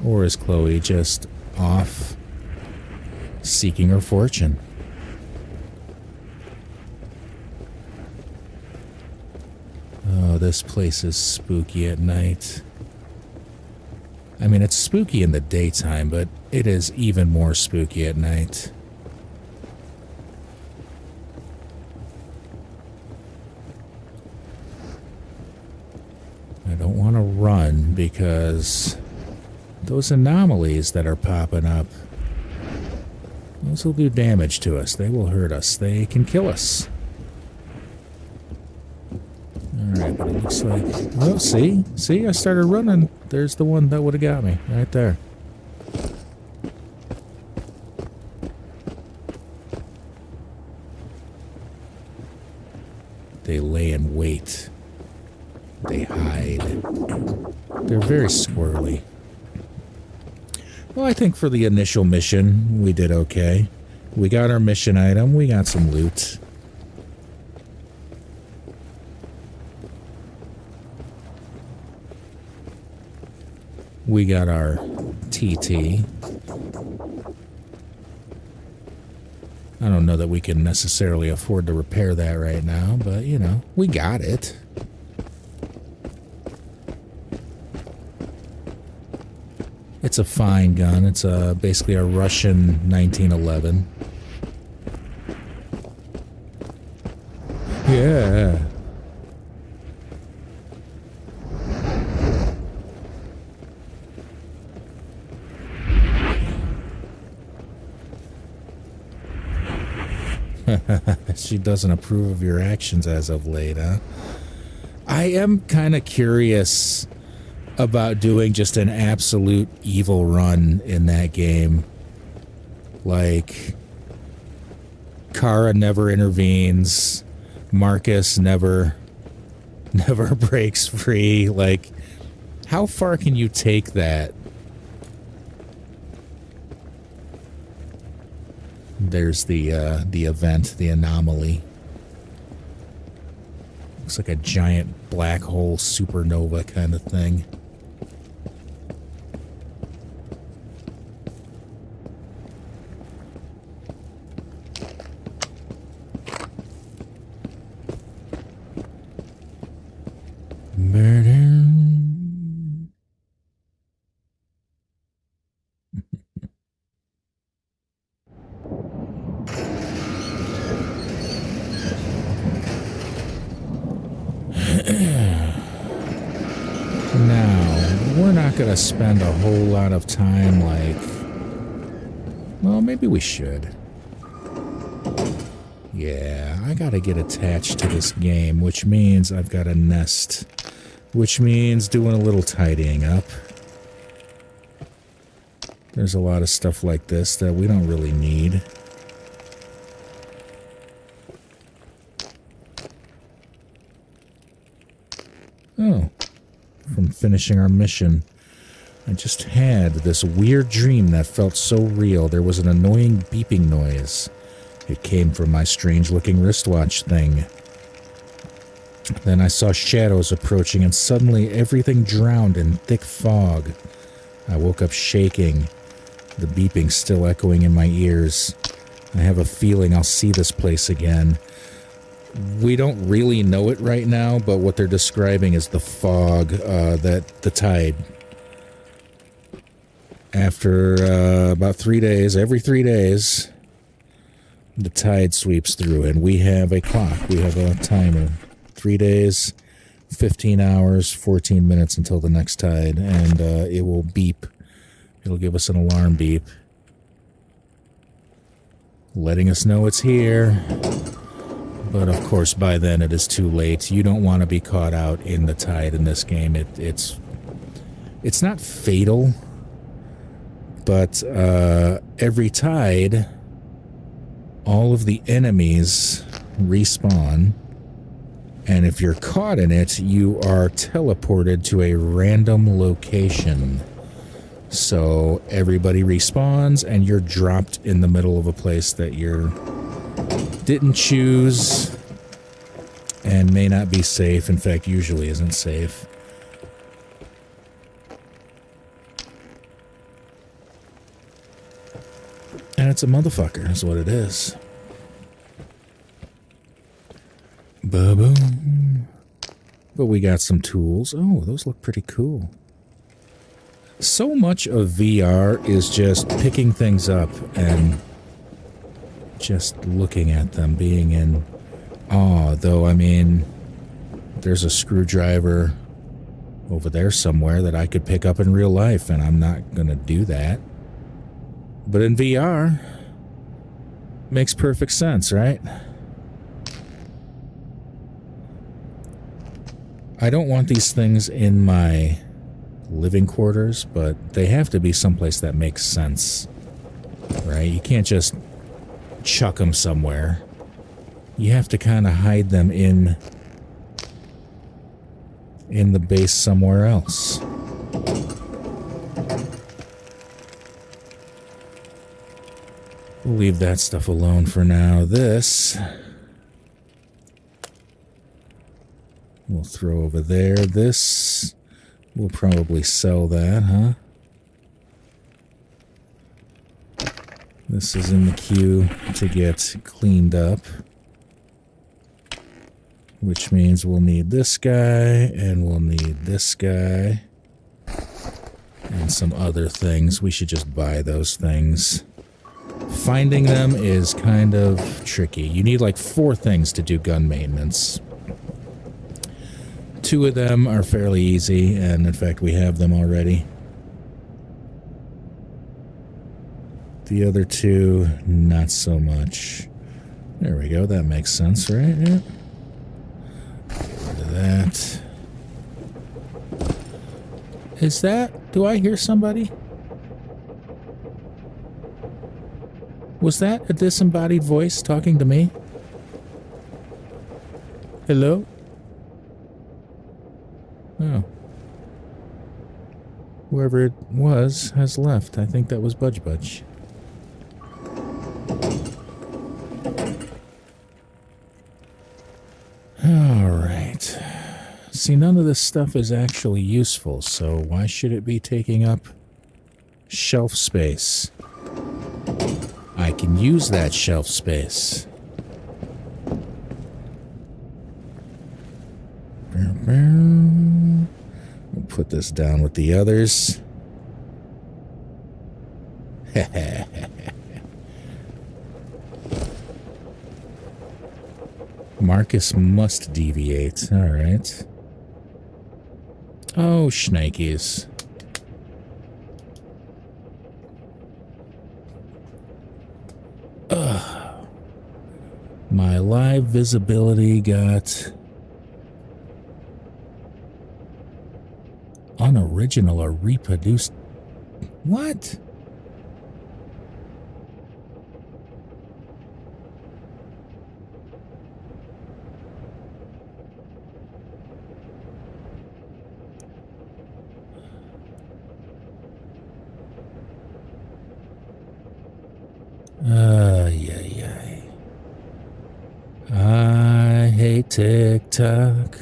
Or is Chloe just off seeking her fortune? Oh, this place is spooky at night. I mean, it's spooky in the daytime, but it is even more spooky at night. I don't want to run because those anomalies that are popping up, those will do damage to us. They will hurt us. They can kill us. Alright, but it looks like... Oh, see? See? I started running. There's the one that would have got me. Right there. They lay in wait. They hide. They're very squirrely. Well, I think for the initial mission, we did okay. We got our mission item. We got some loot. We got our TT. I don't know that we can necessarily afford to repair that right now, but, you know, we got it. It's a fine gun. It's basically a Russian 1911. Yeah. She doesn't approve of your actions as of late, huh? I am kind of curious about doing just an absolute evil run in that game. Like, Kara never intervenes. Marcus never breaks free. Like, how far can you take that? There's the event, the anomaly. Looks like a giant black hole supernova kind of thing. Murder. Now, we're not going to spend a whole lot of time like... Well, maybe we should. Yeah, I got to get attached to this game, which means I've got a nest. Which means doing a little tidying up. There's a lot of stuff like this that we don't really need. Oh, from finishing our mission. I just had this weird dream that felt so real. There was an annoying beeping noise. It came from my strange-looking wristwatch thing. Then I saw shadows approaching, and suddenly everything drowned in thick fog. I woke up shaking, the beeping still echoing in my ears. I have a feeling I'll see this place again. We don't really know it right now, but what they're describing is the fog, the tide. After about 3 days, every 3 days, the tide sweeps through, and we have a clock. We have a timer. 3 days, 15 hours, 14 minutes until the next tide, and it will beep. It'll give us an alarm beep, letting us know it's here. But of course, by then it is too late. You don't want to be caught out in the tide in this game. It's not fatal, but every tide, all of the enemies respawn, and if you're caught in it, you are teleported to a random location. So everybody respawns, and you're dropped in the middle of a place that you didn't choose and may not be safe. In fact, usually isn't safe. And it's a motherfucker, is what it is. Ba-boom. But we got some tools. Oh, those look pretty cool. So much of VR is just picking things up and just looking at them, being in awe. Though, I mean, there's a screwdriver over there somewhere that I could pick up in real life, and I'm not going to do that. But in VR, makes perfect sense, right? I don't want these things in my living quarters, but they have to be someplace that makes sense, right? You can't just chuck them somewhere. You have to kind of hide them in the base somewhere else. We'll leave that stuff alone for now. This we'll throw over there. This we'll probably sell that, huh? This is in the queue to get cleaned up, which means we'll need this guy, and we'll need this guy, and some other things. We should just buy those things. Finding them is kind of tricky. You need like 4 things to do gun maintenance. 2 of them are fairly easy, and in fact we have them already. The other 2, not so much. There we go, that makes sense, right? Yeah. Get rid of that. Is that... do I hear somebody? Was that a disembodied voice talking to me? Hello? Oh. Whoever it was has left. I think that was Budge Budge. Alright. See, none of this stuff is actually useful, so why should it be taking up shelf space? I can use that shelf space. We'll put this down with the others. Marcus must deviate. All right. Oh, shnikes. Ugh. My live visibility got unoriginal or reproduced. What? Yeah. I hate TikTok.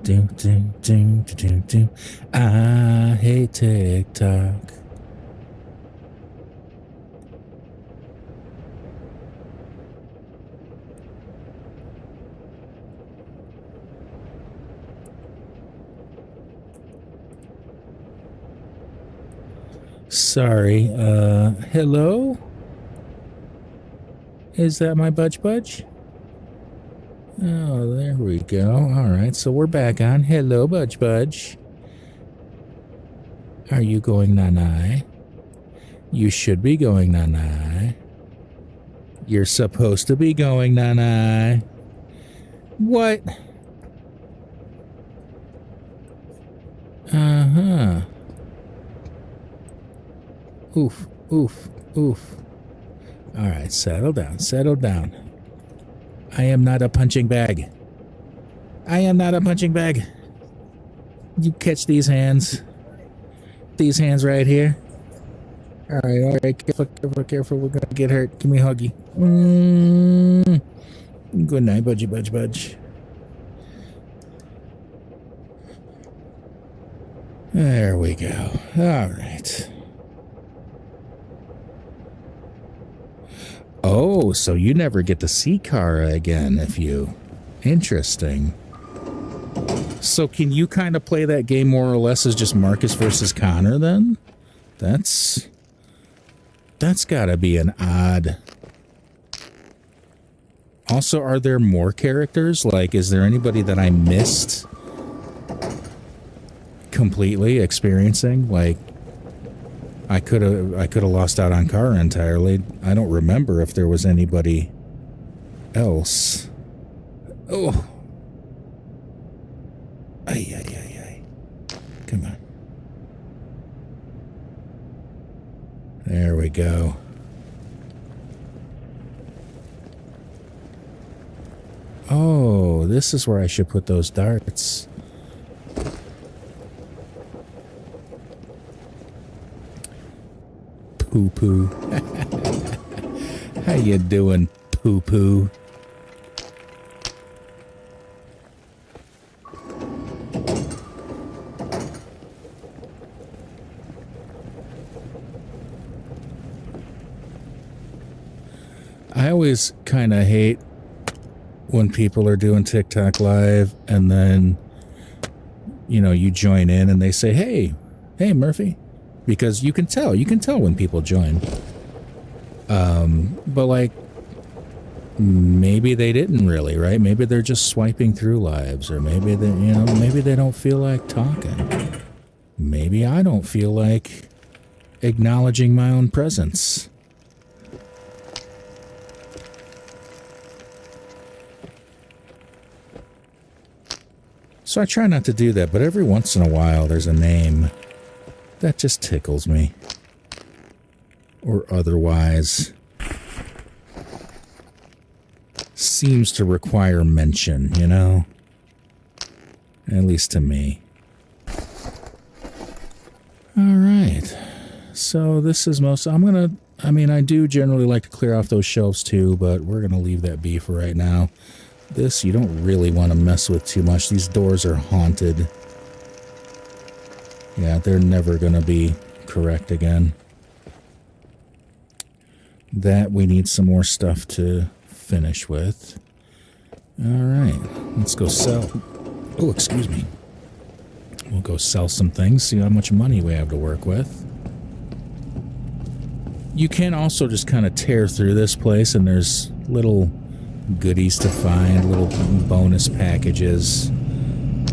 Do. I hate TikTok. Sorry, hello? Is that my Budge Budge? Oh, there we go. Alright, so we're back on. Hello, Budge Budge. Are you going nanai? You should be going nanai. You're supposed to be going nanai. What? Uh-huh. Oof. Alright, settle down. I am not a punching bag. You catch these hands. These hands right here. Alright, careful, we're gonna get hurt. Give me a huggy. Good night, Budge. There we go. Alright. Oh, so you never get to see Kara again if you... Interesting. So can you kind of play that game more or less as just Marcus versus Connor then? That's gotta be an odd... Also, are there more characters? Like, is there anybody that I missed completely experiencing? Like, I could have lost out on Kara entirely. I don't remember if there was anybody else. Oh. Ay. Come on. There we go. Oh, this is where I should put those darts. Poo-poo. How you doing, poo-poo? I always kind of hate when people are doing TikTok live and then, you know, you join in and they say, hey, Murphy. Because you can tell when people join. But like, maybe they didn't really, right? Maybe they're just swiping through lives, or maybe they, you know, maybe they don't feel like talking. Maybe I don't feel like acknowledging my own presence. So I try not to do that, but every once in a while there's a name that just tickles me. Or otherwise seems to require mention, you know? At least to me. Alright. So this is I do generally like to clear off those shelves too, but we're gonna leave that be for right now. This you don't really want to mess with too much. These doors are haunted. Yeah, they're never gonna be correct again. That we need some more stuff to finish with. Alright, let's go sell. Oh, excuse me. We'll go sell some things, see how much money we have to work with. You can also just kind of tear through this place and there's little goodies to find, little bonus packages.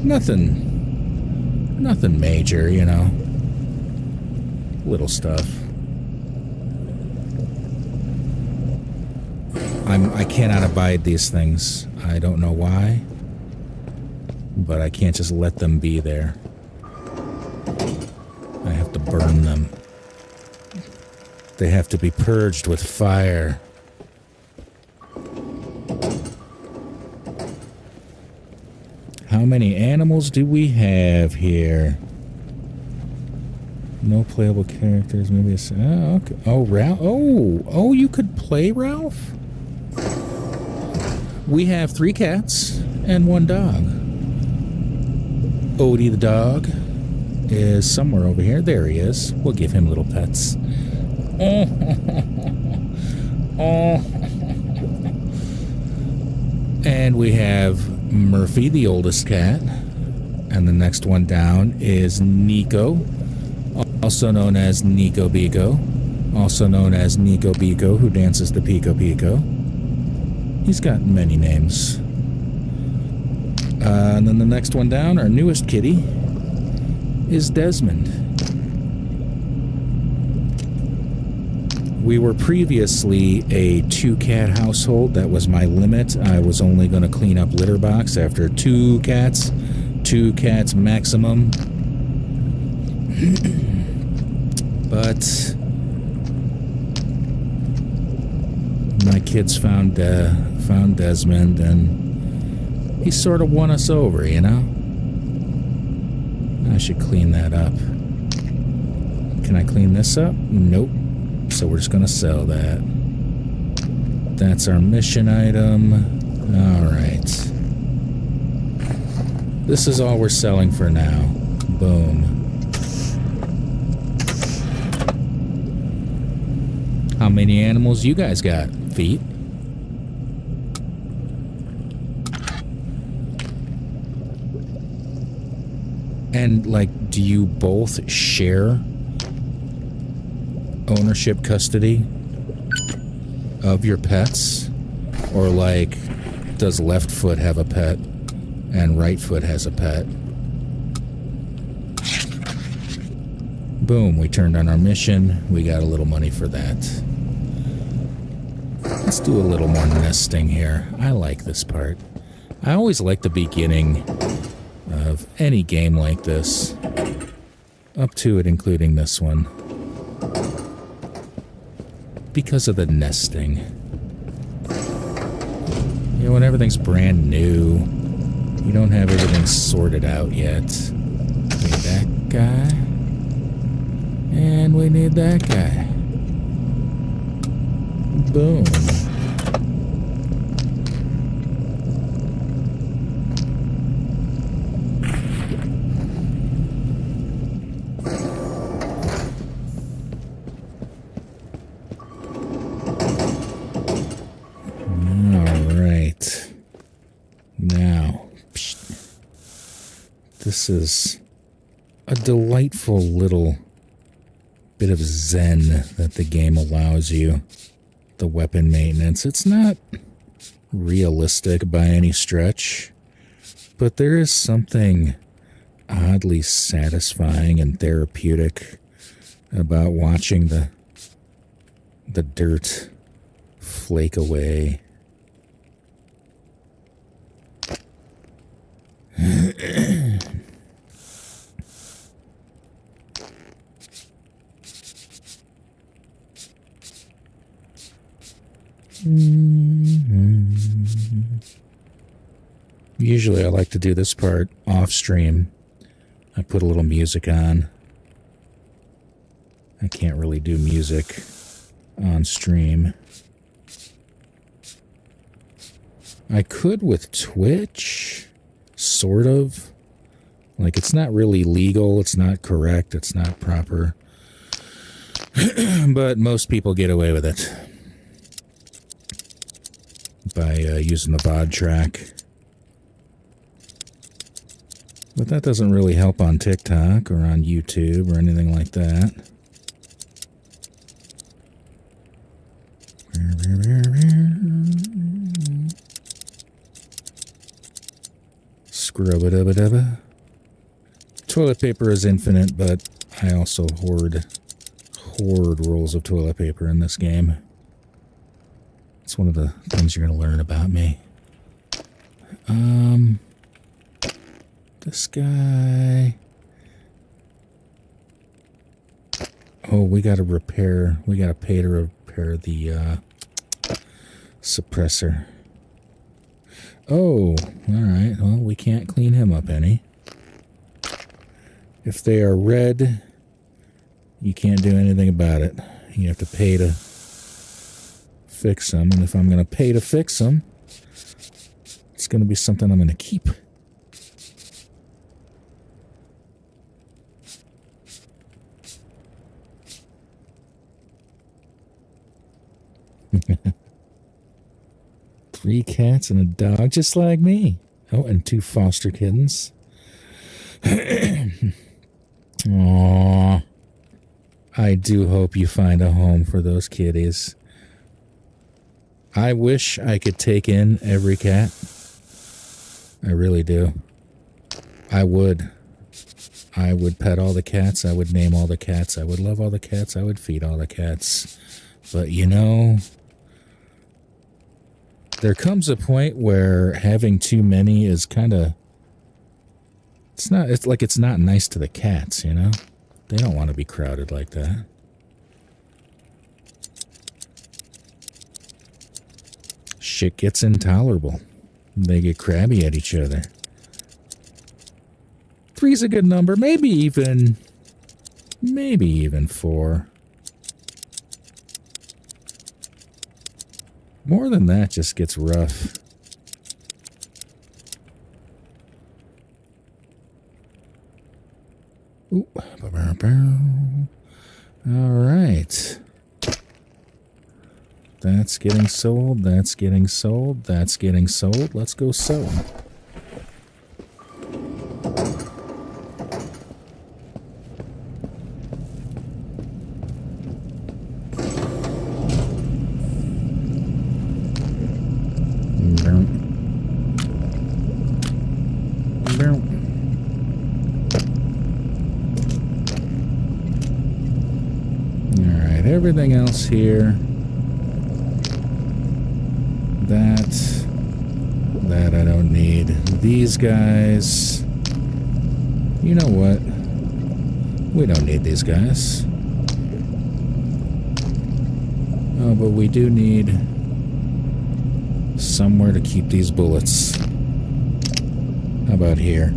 Nothing major, you know. Little stuff. I cannot abide these things. I don't know why, but I can't just let them be there. I have to burn them. They have to be purged with fire. How many animals do we have here? No playable characters. Maybe oh, okay. Oh, Ralph. Oh, you could play Ralph? We have 3 cats and 1 dog. Odie the dog is somewhere over here. There he is. We'll give him little pets. Oh. And we have Murphy, the oldest cat. And the next one down is Nico, also known as Nico Bico, also known as Nico Bico, who dances the Pico Pico. He's got many names. And then the next one down, our newest kitty, is Desmond. We were previously a 2-cat household. That was my limit. I was only going to clean up litter box after 2 cats. 2 cats maximum. But my kids found Desmond, and he sort of won us over, you know? I should clean that up. Can I clean this up? Nope. So we're just going to sell that. That's our mission item. All right. This is all we're selling for now. Boom. How many animals you guys got? Feet? And, like, do you both share ownership custody of your pets? Or, like, does left foot have a pet and right foot has a pet? Boom, we turned on our mission. We got a little money for that. Let's do a little more nesting here. I like this part. I always like the beginning of any game like this. Up to it, including this one. Because of the nesting. You know, when everything's brand new, you don't have everything sorted out yet. We need that guy. And we need that guy. Boom. This is a delightful little bit of zen that the game allows you. The weapon maintenance. It's not realistic by any stretch, but there is something oddly satisfying and therapeutic about watching the dirt flake away. Usually I like to do this part off stream. I put a little music on. I can't really do music on stream. I could with Twitch, sort of. Like, it's not really legal, it's not correct, it's not proper. But most people get away with it by using the VOD track. But that doesn't really help on TikTok or on YouTube or anything like that. Scrub-a-dubba-dubba. Toilet paper is infinite, but I also hoard rolls of toilet paper in this game. It's one of the things you're going to learn about me. This guy... Oh, we got to pay to repair the suppressor. Oh, alright. Well, we can't clean him up any. If they are red, You can't do anything about it. You have to pay to fix them, and if I'm going to pay to fix them, it's going to be something I'm going to keep. Three cats and a dog just like me. Oh, and 2 foster kittens. Aww. I do hope you find a home for those kitties. I wish I could take in every cat. I really do. I would. I would pet all the cats. I would name all the cats. I would love all the cats. I would feed all the cats. But you know, there comes a point where having too many is kind of... It's not nice to the cats, you know? They don't want to be crowded like that. Shit gets intolerable. They get crabby at each other. 3's a good number. Maybe even 4. More than that just gets rough. Ooh. All right. That's getting sold. That's getting sold. That's getting sold. Let's go sell them. Alright, everything else here. That I don't need. These guys. You know what? We don't need these guys. Oh, but we do need somewhere to keep these bullets. How about here?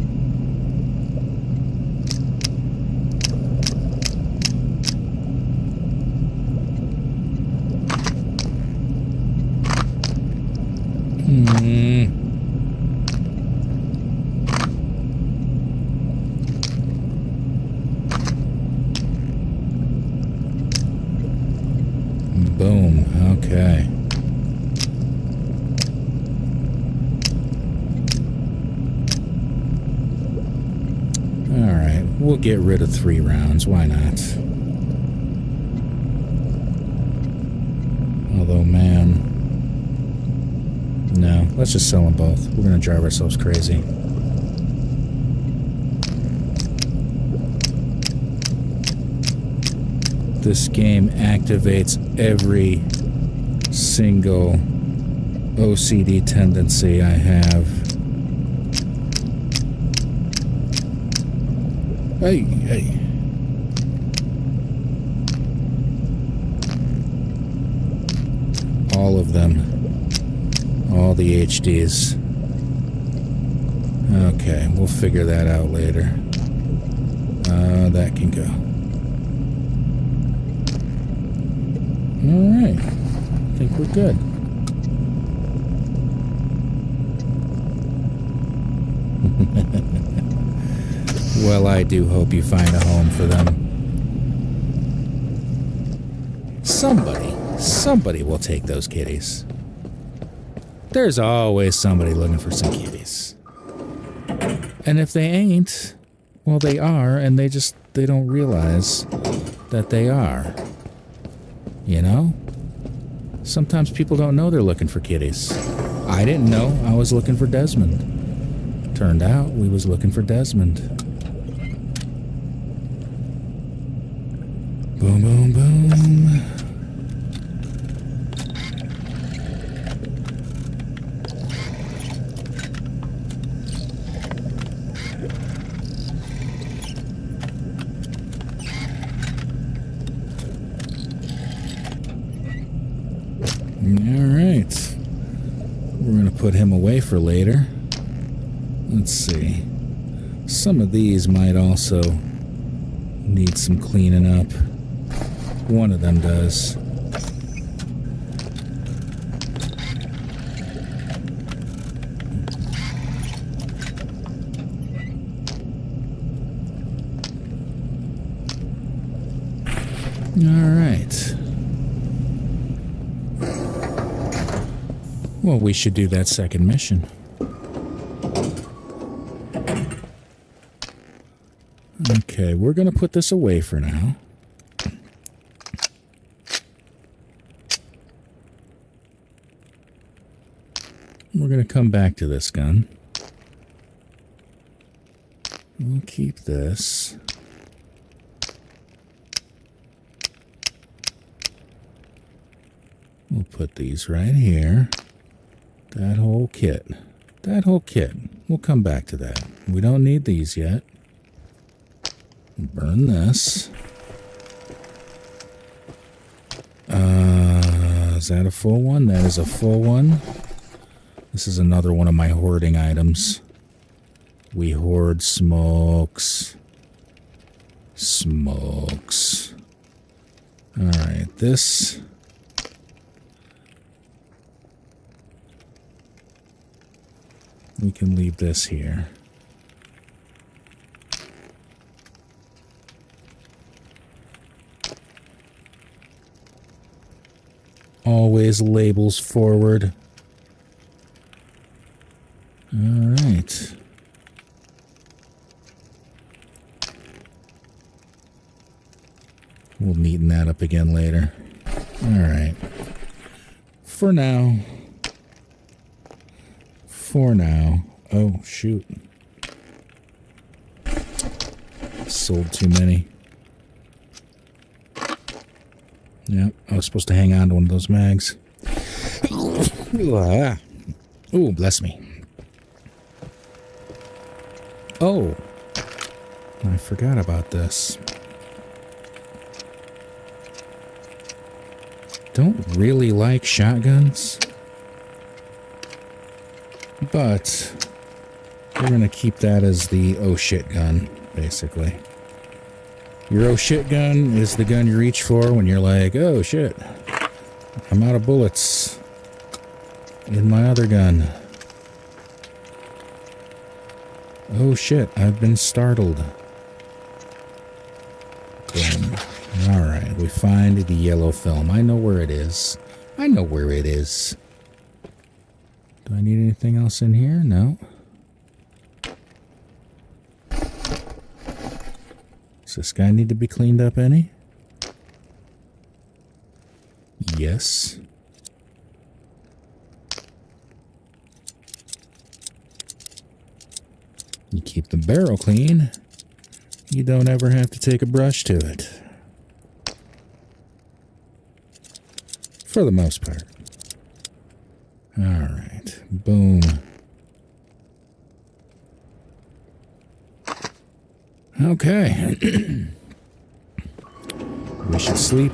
Boom. Okay. Alright, we'll get rid of 3 rounds. Why not? Although, man... No, let's just sell them both. We're gonna drive ourselves crazy. This game activates every single OCD tendency I have. Hey, hey. All of them. All the HDs. Okay, we'll figure that out later. That can go. Alright. I think we're good. Well, I do hope you find a home for them. Somebody will take those kitties. There's always somebody looking for some kitties. And if they ain't, well, they are, and they don't realize that they are. You know? Sometimes people don't know they're looking for kitties. I didn't know I was looking for Desmond. Turned out we was looking for Desmond. Boom, boom, boom. Alright. We're going to put him away for later. Let's see. Some of these might also need some cleaning up. One of them does. All right. Well, we should do that second mission. Okay, we're going to put this away for now. We're going to come back to this gun. We'll keep this. We'll put these right here. That whole kit. That whole kit. We'll come back to that. We don't need these yet. Burn this. Is that a full one? That is a full one. This is another one of my hoarding items. We hoard smokes. Smokes. Alright, this... we can leave this here. Always labels forward. All right. We'll neaten that up again later. All right. For now. For now. Oh, shoot. Sold too many. Yep, I was supposed to hang on to one of those mags. Ooh, bless me. Oh, I forgot about this. Don't really like shotguns, but we're gonna keep that as the oh shit gun, basically. Your oh shit gun is the gun you reach for when you're like, oh shit, I'm out of bullets in my other gun. Oh shit, I've been startled. Boom. Alright, we find the yellow film. I know where it is. I know where it is. Do I need anything else in here? No. Does this guy need to be cleaned up any? Yes. You keep the barrel clean, you don't ever have to take a brush to it. For the most part. Alright, boom. Okay. We should sleep.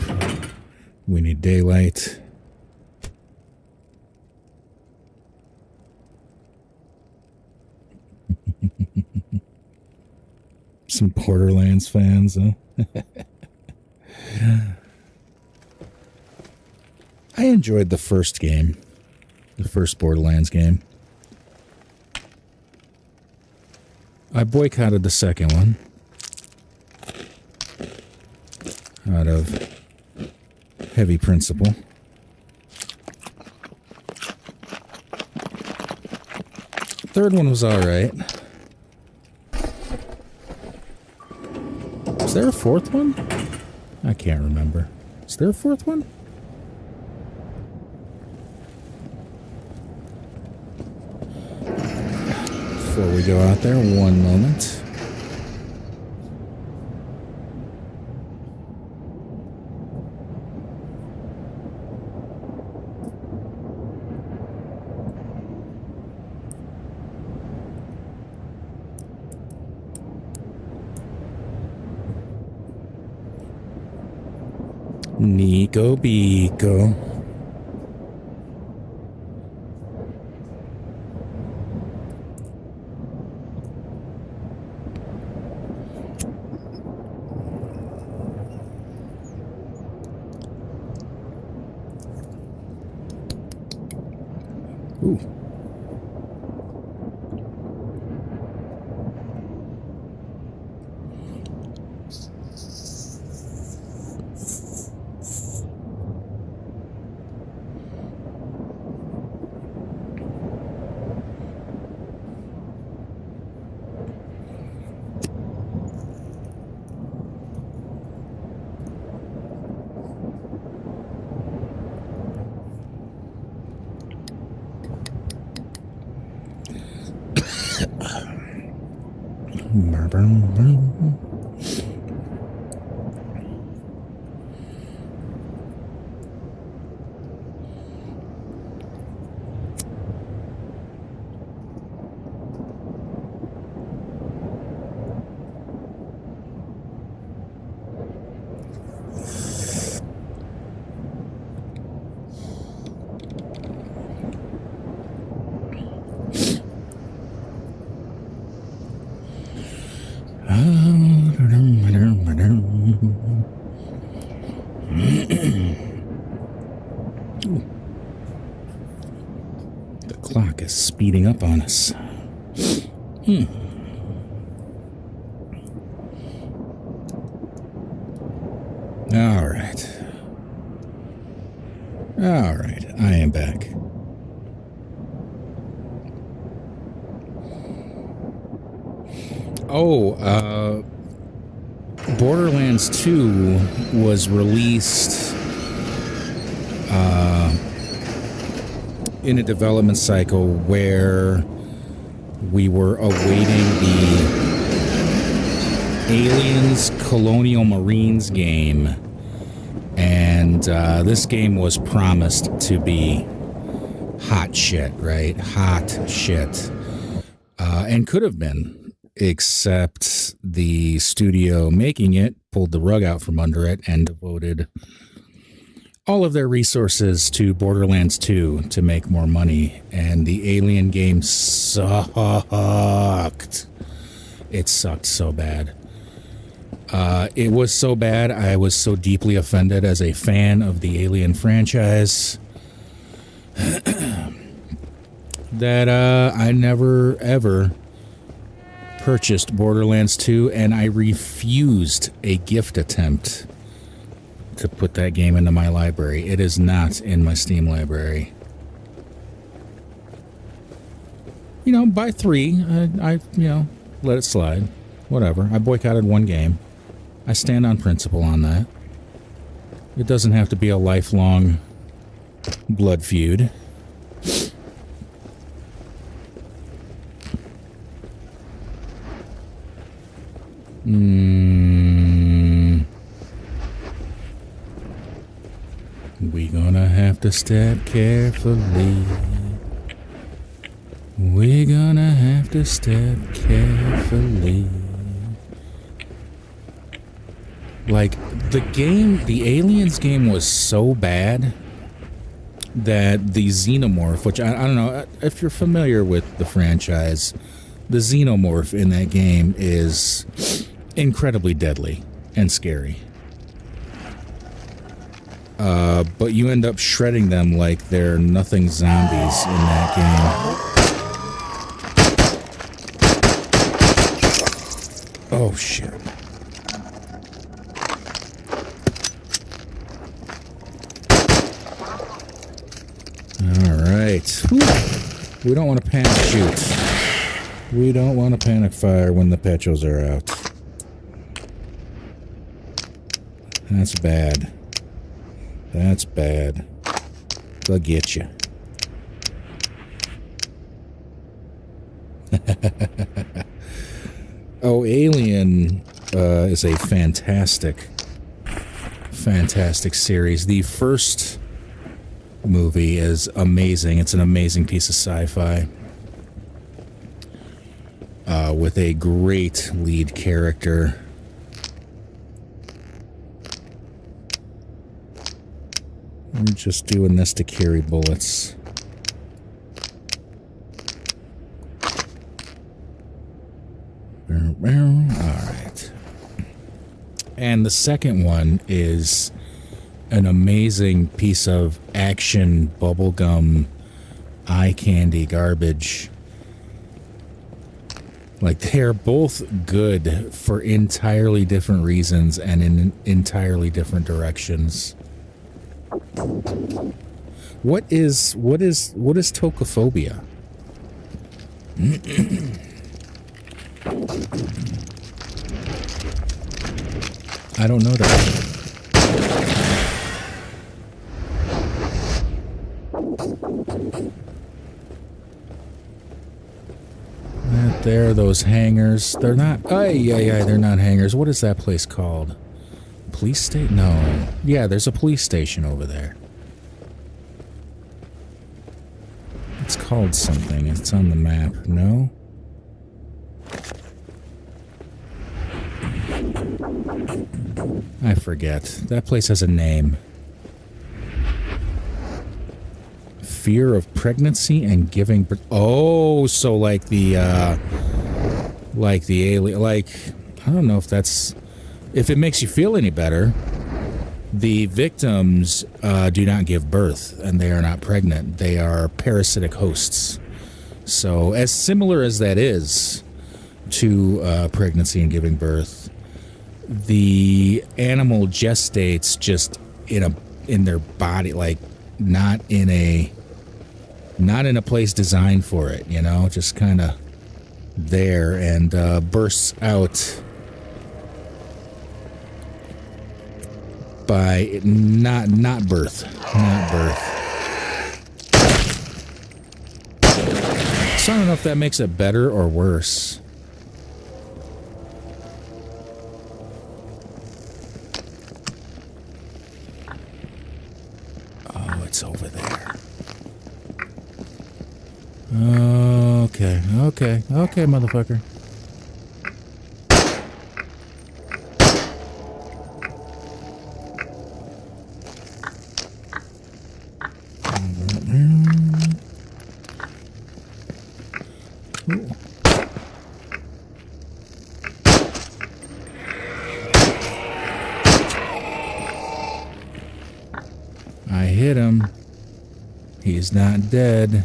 We need daylight. Some Borderlands fans, huh? I enjoyed the first game. The first Borderlands game. I boycotted the second one. Out of heavy principle. Third one was alright. Is there a fourth one? I can't remember. Is there a fourth one? Before we go out there, one moment. Nico Bico. Ooh. The clock is speeding up on us. All right. All right, I am back. Oh, Borderlands 2 was released in a development cycle where we were awaiting the Aliens Colonial Marines game. And this game was promised to be hot shit, right? Hot shit. And could have been, except the studio making it pulled the rug out from under it and devoted all of their resources to Borderlands 2 to make more money. And the Alien game sucked. It sucked so bad. It was so bad, I was so deeply offended as a fan of the Alien franchise that I never, ever purchased Borderlands 2, and I refused a gift attempt to put that game into my library. It is not in my Steam library. You know, buy 3. I let it slide. Whatever. I boycotted one game. I stand on principle on that. It doesn't have to be a lifelong blood feud. We gonna have to step carefully. We're gonna have to step carefully. Like, the Aliens game was so bad that the Xenomorph, which I don't know if you're familiar with the franchise, the Xenomorph in that game is incredibly deadly and scary. But you end up shredding them like they're nothing zombies in that game. Oh, shit. Alright. We don't want to panic shoot. We don't want to panic fire when the petros are out. That's bad. That's bad. They'll get you. Oh, Alien is a fantastic series. The first movie is amazing. It's an amazing piece of sci-fi with a great lead character. We're just doing this to carry bullets. Alright. And the second one is an amazing piece of action bubblegum eye candy garbage. Like, they're both good for entirely different reasons and in entirely different directions. What is tocophobia? I don't know that. Right there, those hangars. They're not. They're not hangars. What is that place called? Police station? No. Yeah, there's a police station over there. It's called something. It's on the map. No? I forget. That place has a name. Fear of pregnancy and giving birth. Oh, so like the alien, like, I don't know if that's, if it makes you feel any better, the victims do not give birth and they are not pregnant. They are parasitic hosts. So as similar as that is to pregnancy and giving birth, the animal gestates just in their body, like not in a place designed for it, you know, just kind of there, and bursts out by not birth. So I don't know if that makes it better or worse. Oh, it's over there. Okay, motherfucker. I hit him. He's not dead.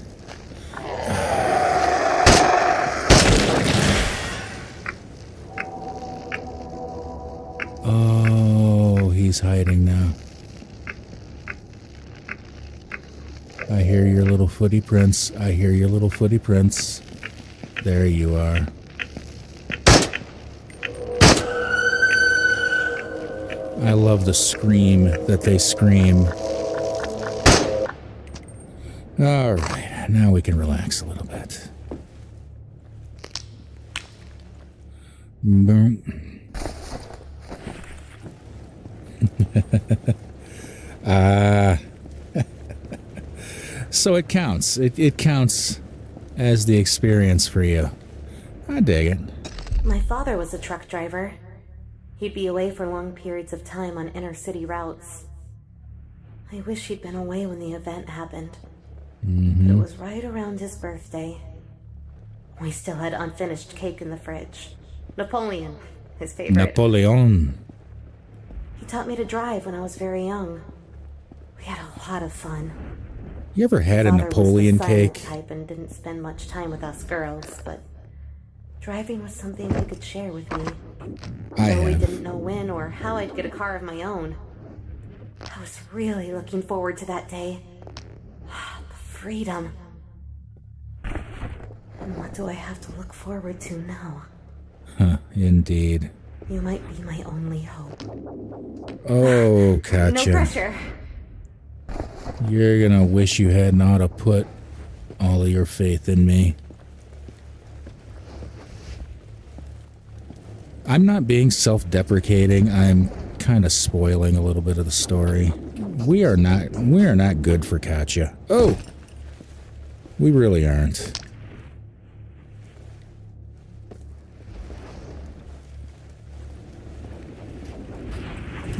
Oh, he's hiding now. I hear your little footy prints. I hear your little footy prints. There you are. I love the scream that they scream. All right, now we can relax a little bit. Boom. So it counts. It counts as the experience for you. I dig it. My father was a truck driver. He'd be away for long periods of time on inner city routes. I wish he'd been away when the event happened. But it was right around his birthday. We still had unfinished cake in the fridge. Napoleon, his favorite. Napoleon. He taught me to drive when I was very young. We had a lot of fun. You ever had a Napoleon cake? Type and didn't spend much time with us girls, but driving was something he could share with me. Though we didn't know when or how I'd get a car of my own. I was really looking forward to that day. The freedom. And what do I have to look forward to now? Huh, indeed. You might be my only hope. Oh, Katya. No pressure. You're gonna wish you hadn't ought to put all of your faith in me. I'm not being self-deprecating. I'm kind of spoiling a little bit of the story. We are not good for Katya. Oh! We really aren't.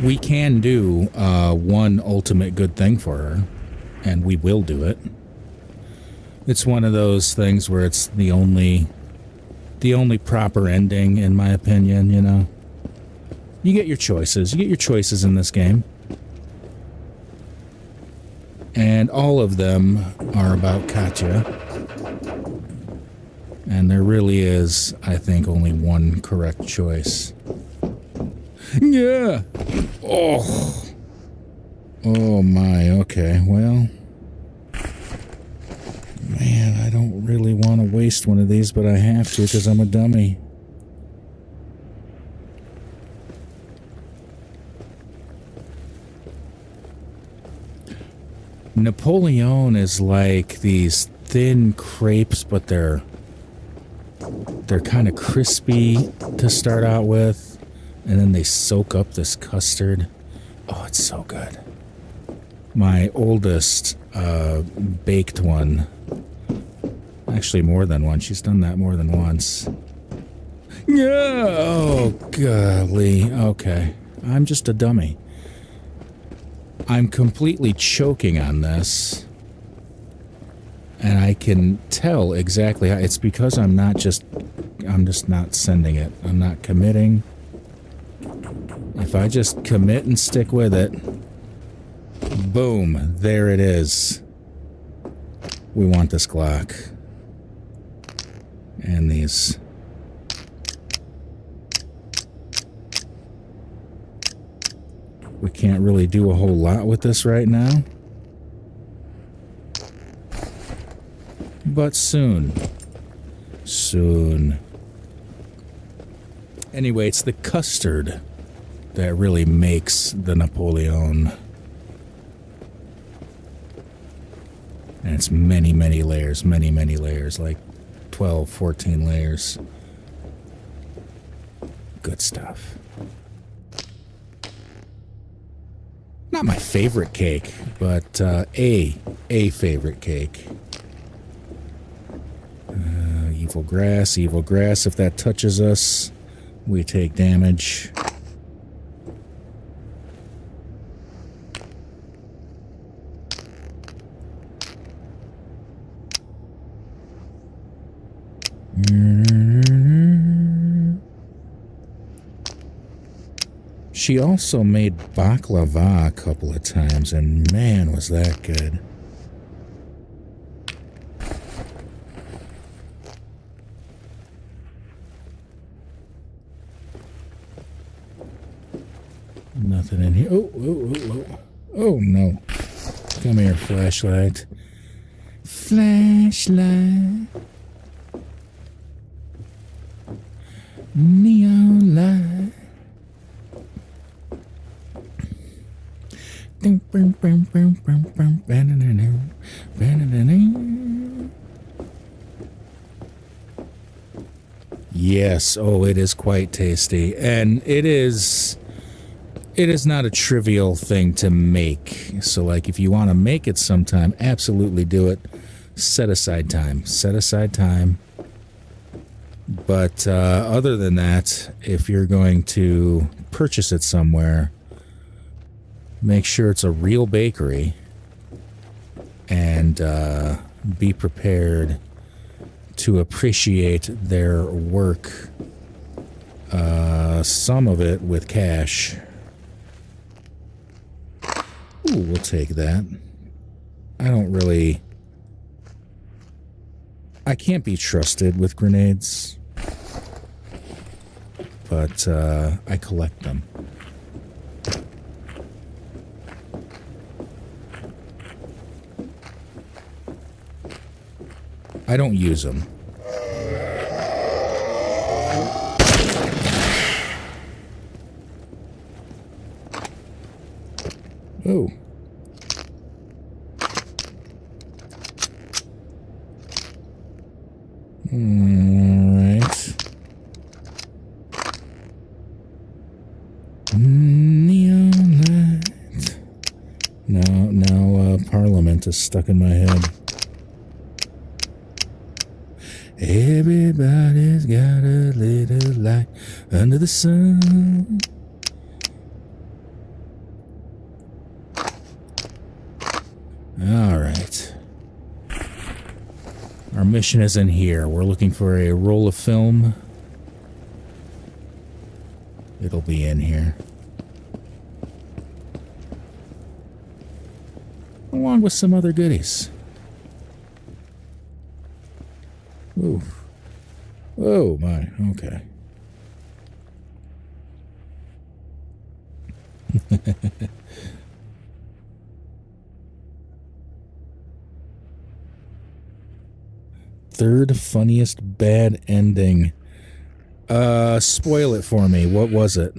We can do one ultimate good thing for her, and we will do it. It's one of those things where it's the only proper ending, in my opinion, you know. You get your choices. You get your choices in this game. And all of them are about Katya. And there really is, I think, only one correct choice. Yeah! Oh! Oh my, okay, well... Man, I don't really want to waste one of these, but I have to because I'm a dummy. Napoleon is like these thin crepes, but they're kind of crispy to start out with, and then they soak up this custard. Oh, it's so good. My oldest baked one. Actually, more than one. She's done that more than once. Yeah! Oh, golly. Okay. I'm just a dummy. I'm completely choking on this. And I can tell exactly how. It's because I'm just not sending it. I'm not committing. If I just commit and stick with it, boom, there it is. We want this Glock. And these. We can't really do a whole lot with this right now. But soon. Soon. Anyway, it's the custard that really makes the Napoleon. And it's many, many layers. Many, many layers. Like 12, 14 layers. Good stuff. Not my favorite cake, but a favorite cake. Evil grass, evil grass. If that touches us, we take damage. She also made baklava a couple of times, and man, was that good. Nothing in here. Oh, no. Come here, flashlight. Flashlight. Neon light. Yes, oh, it is quite tasty, and it is not a trivial thing to make. So, like, if you want to make it sometime, absolutely do it. Set aside time. Set aside time. But other than that, if you're going to purchase it somewhere, make sure it's a real bakery, and be prepared to appreciate their work. Some of it with cash. Ooh, we'll take that. I can't be trusted with grenades, but I collect them. I don't use them. Oh. Alright. Neon light. Now, Parliament is stuck in my head. Everybody's got a little light under the sun. Alright. Our mission is in here. We're looking for a roll of film. It'll be in here. along with some other goodies. Ooh. Oh my, okay. Third funniest bad ending. Spoil it for me. What was it?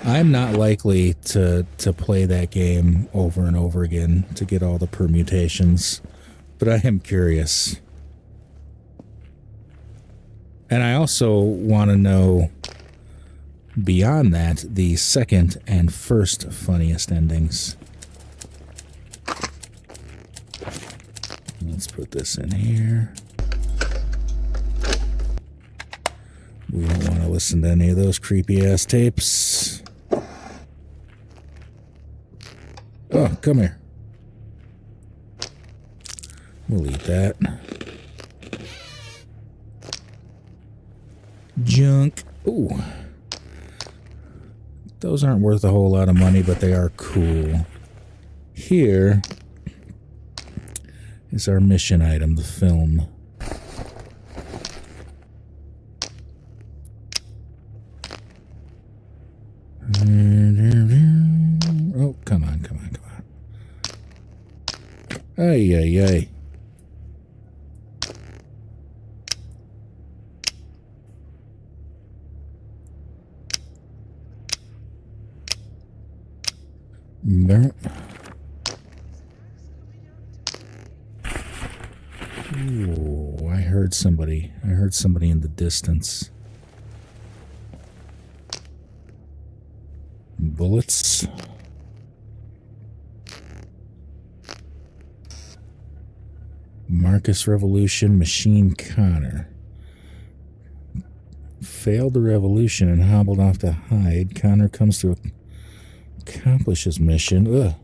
I'm not likely to play that game over and over again to get all the permutations, but I am curious. And I also want to know, beyond that, the second and first funniest endings. Let's put this in here. We don't want to listen to any of those creepy-ass tapes. Oh, come here. We'll eat that. Junk. Ooh. Those aren't worth a whole lot of money, but they are cool. Here is our mission item, the film. Oh, come on, come on, come on. Ay, ay, ay. Ooh, I heard somebody. I heard somebody in the distance. Bullets. Marcus Revolution Machine Connor. Failed the revolution and hobbled off to hide. Connor comes to accomplish his mission. Ugh.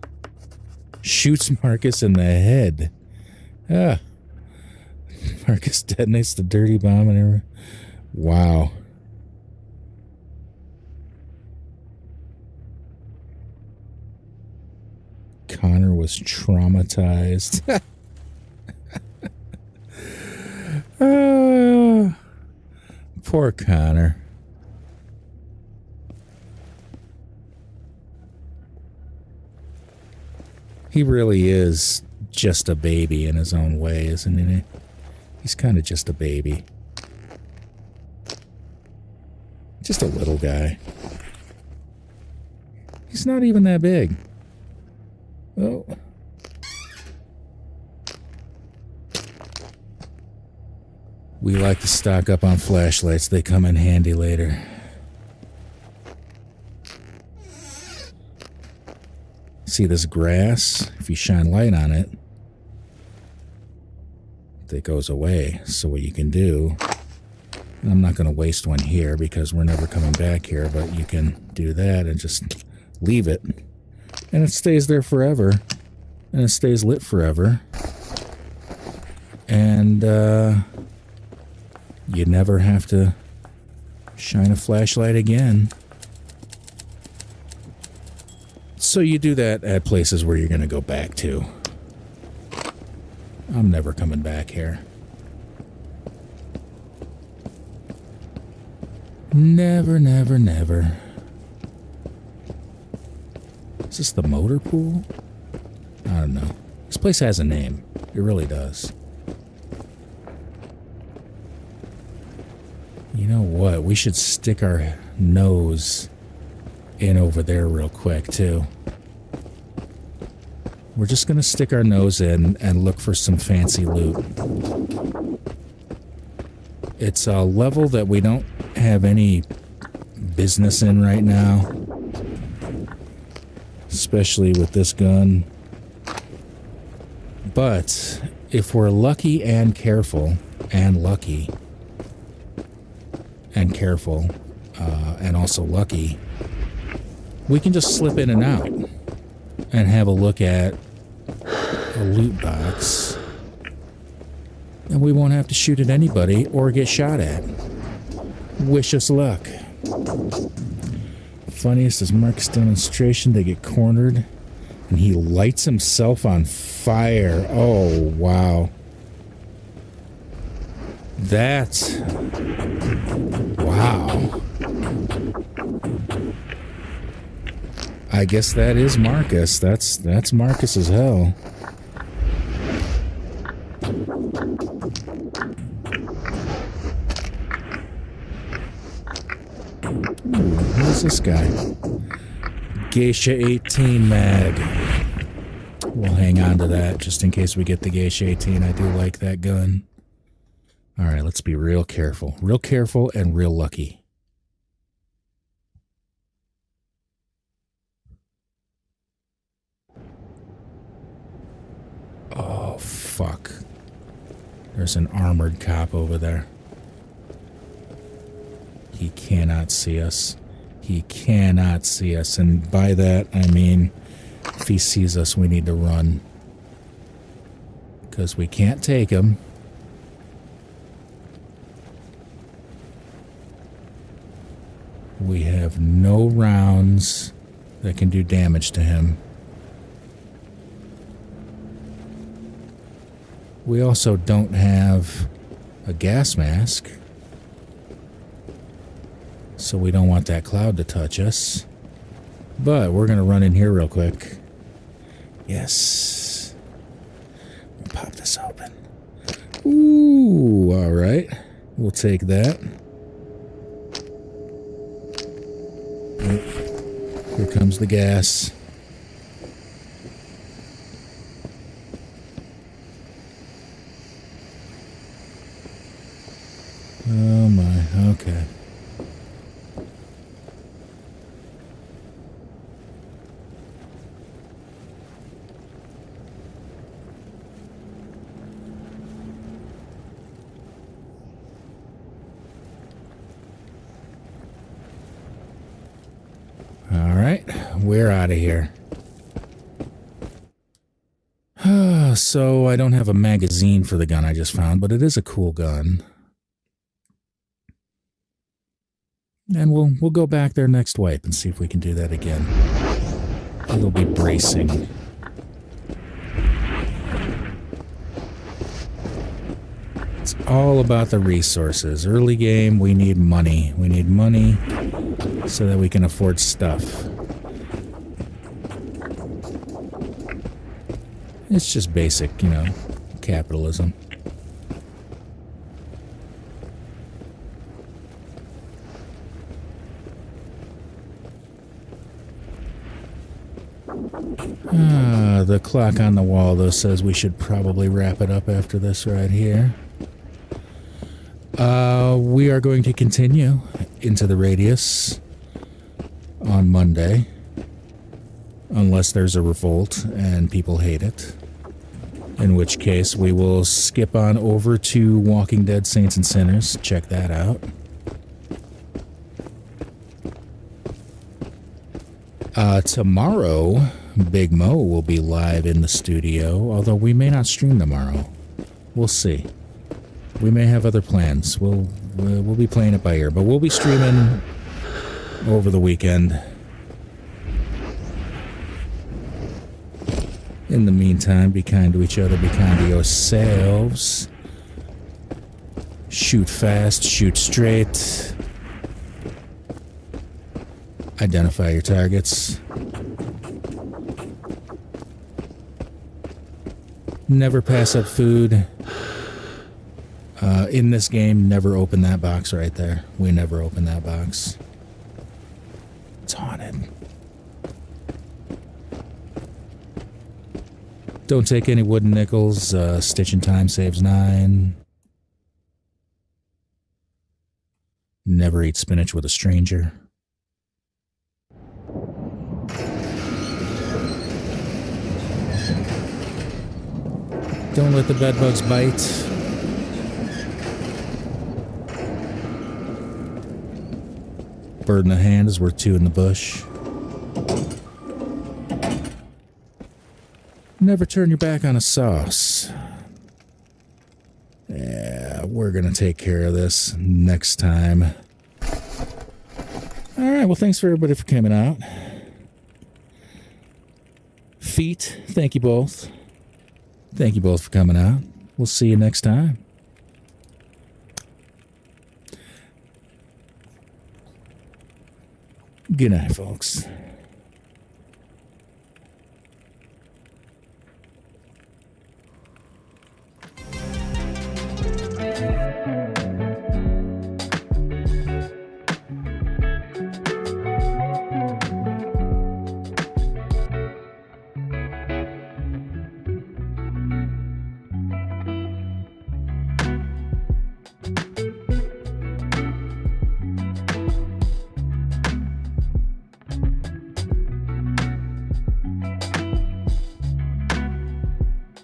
Shoots Marcus in the head. Ah. Marcus detonates the dirty bomb and everything. Wow. Connor was traumatized. Poor Connor. He really is just a baby in his own way, isn't he? He's kind of just a baby. Just a little guy. He's not even that big. Oh. We like to stock up on flashlights. They come in handy later. See this grass? If you shine light on it, it goes away. So what you can do, and I'm not going to waste one here because we're never coming back here, but you can do that and just leave it. And it stays there forever. And it stays lit forever. And you never have to shine a flashlight again. So you do that at places where you're going to go back to. I'm never coming back here. Never, never, never. Is this the motor pool? I don't know. This place has a name. It really does. You know what? We should stick our nose in over there real quick, too. We're just going to stick our nose in and look for some fancy loot. It's a level that we don't have any business in right now. Especially with this gun. But if we're lucky and careful, and lucky, and careful, and also lucky, we can just slip in and out and have a look at a loot box, and we won't have to shoot at anybody or get shot at. Wish us luck. Funniest is Mark's demonstration. They get cornered And he lights himself on fire. Oh, wow. That's... Wow. I guess that is Marcus. That's Marcus as hell. Ooh, who's this guy? Geisha 18 mag. We'll hang on to that just in case we get the Geisha 18. I do like that gun. Alright, let's be real careful. Real careful and real lucky. Oh, fuck. There's an armored cop over there. He cannot see us. He cannot see us. And by that, I mean, if he sees us, we need to run. Because we can't take him. We have no rounds that can do damage to him. We also don't have a gas mask. So we don't want that cloud to touch us. But we're going to run in here real quick. Yes. We'll pop this open. Ooh, alright. We'll take that. Here comes the gas. Oh my, okay. Alright, we're out of here. So, I don't have a magazine for the gun I just found, but it is a cool gun. And we'll go back there next wipe and see if we can do that again. It'll be bracing. It's all about the resources. Early game, we need money. We need money so that we can afford stuff. It's just basic, you know, capitalism. The clock on the wall, though, says we should probably wrap it up after this right here. We are going to continue into the radius on Monday. Unless there's a revolt and people hate it. In which case, we will skip on over to Walking Dead Saints and Sinners. Check that out. Tomorrow, Big Mo will be live in the studio, although we may not stream tomorrow. We'll see. We may have other plans. We'll be playing it by ear, but we'll be streaming over the weekend. In the meantime, be kind to each other, be kind to yourselves. Shoot fast, shoot straight. Identify your targets. Never pass up food. In this game, never open that box right there. We never open that box. It's haunted. Don't take any wooden nickels. Stitching time saves 9. Never eat spinach with a stranger. Don't let the bedbugs bite. Bird in the hand is worth 2 in the bush. Never turn your back on a sauce. Yeah, we're gonna take care of this next time. Alright, well thanks for everybody for coming out. feet, thank you both. Thank you both for coming out. We'll see you next time. Good night, folks.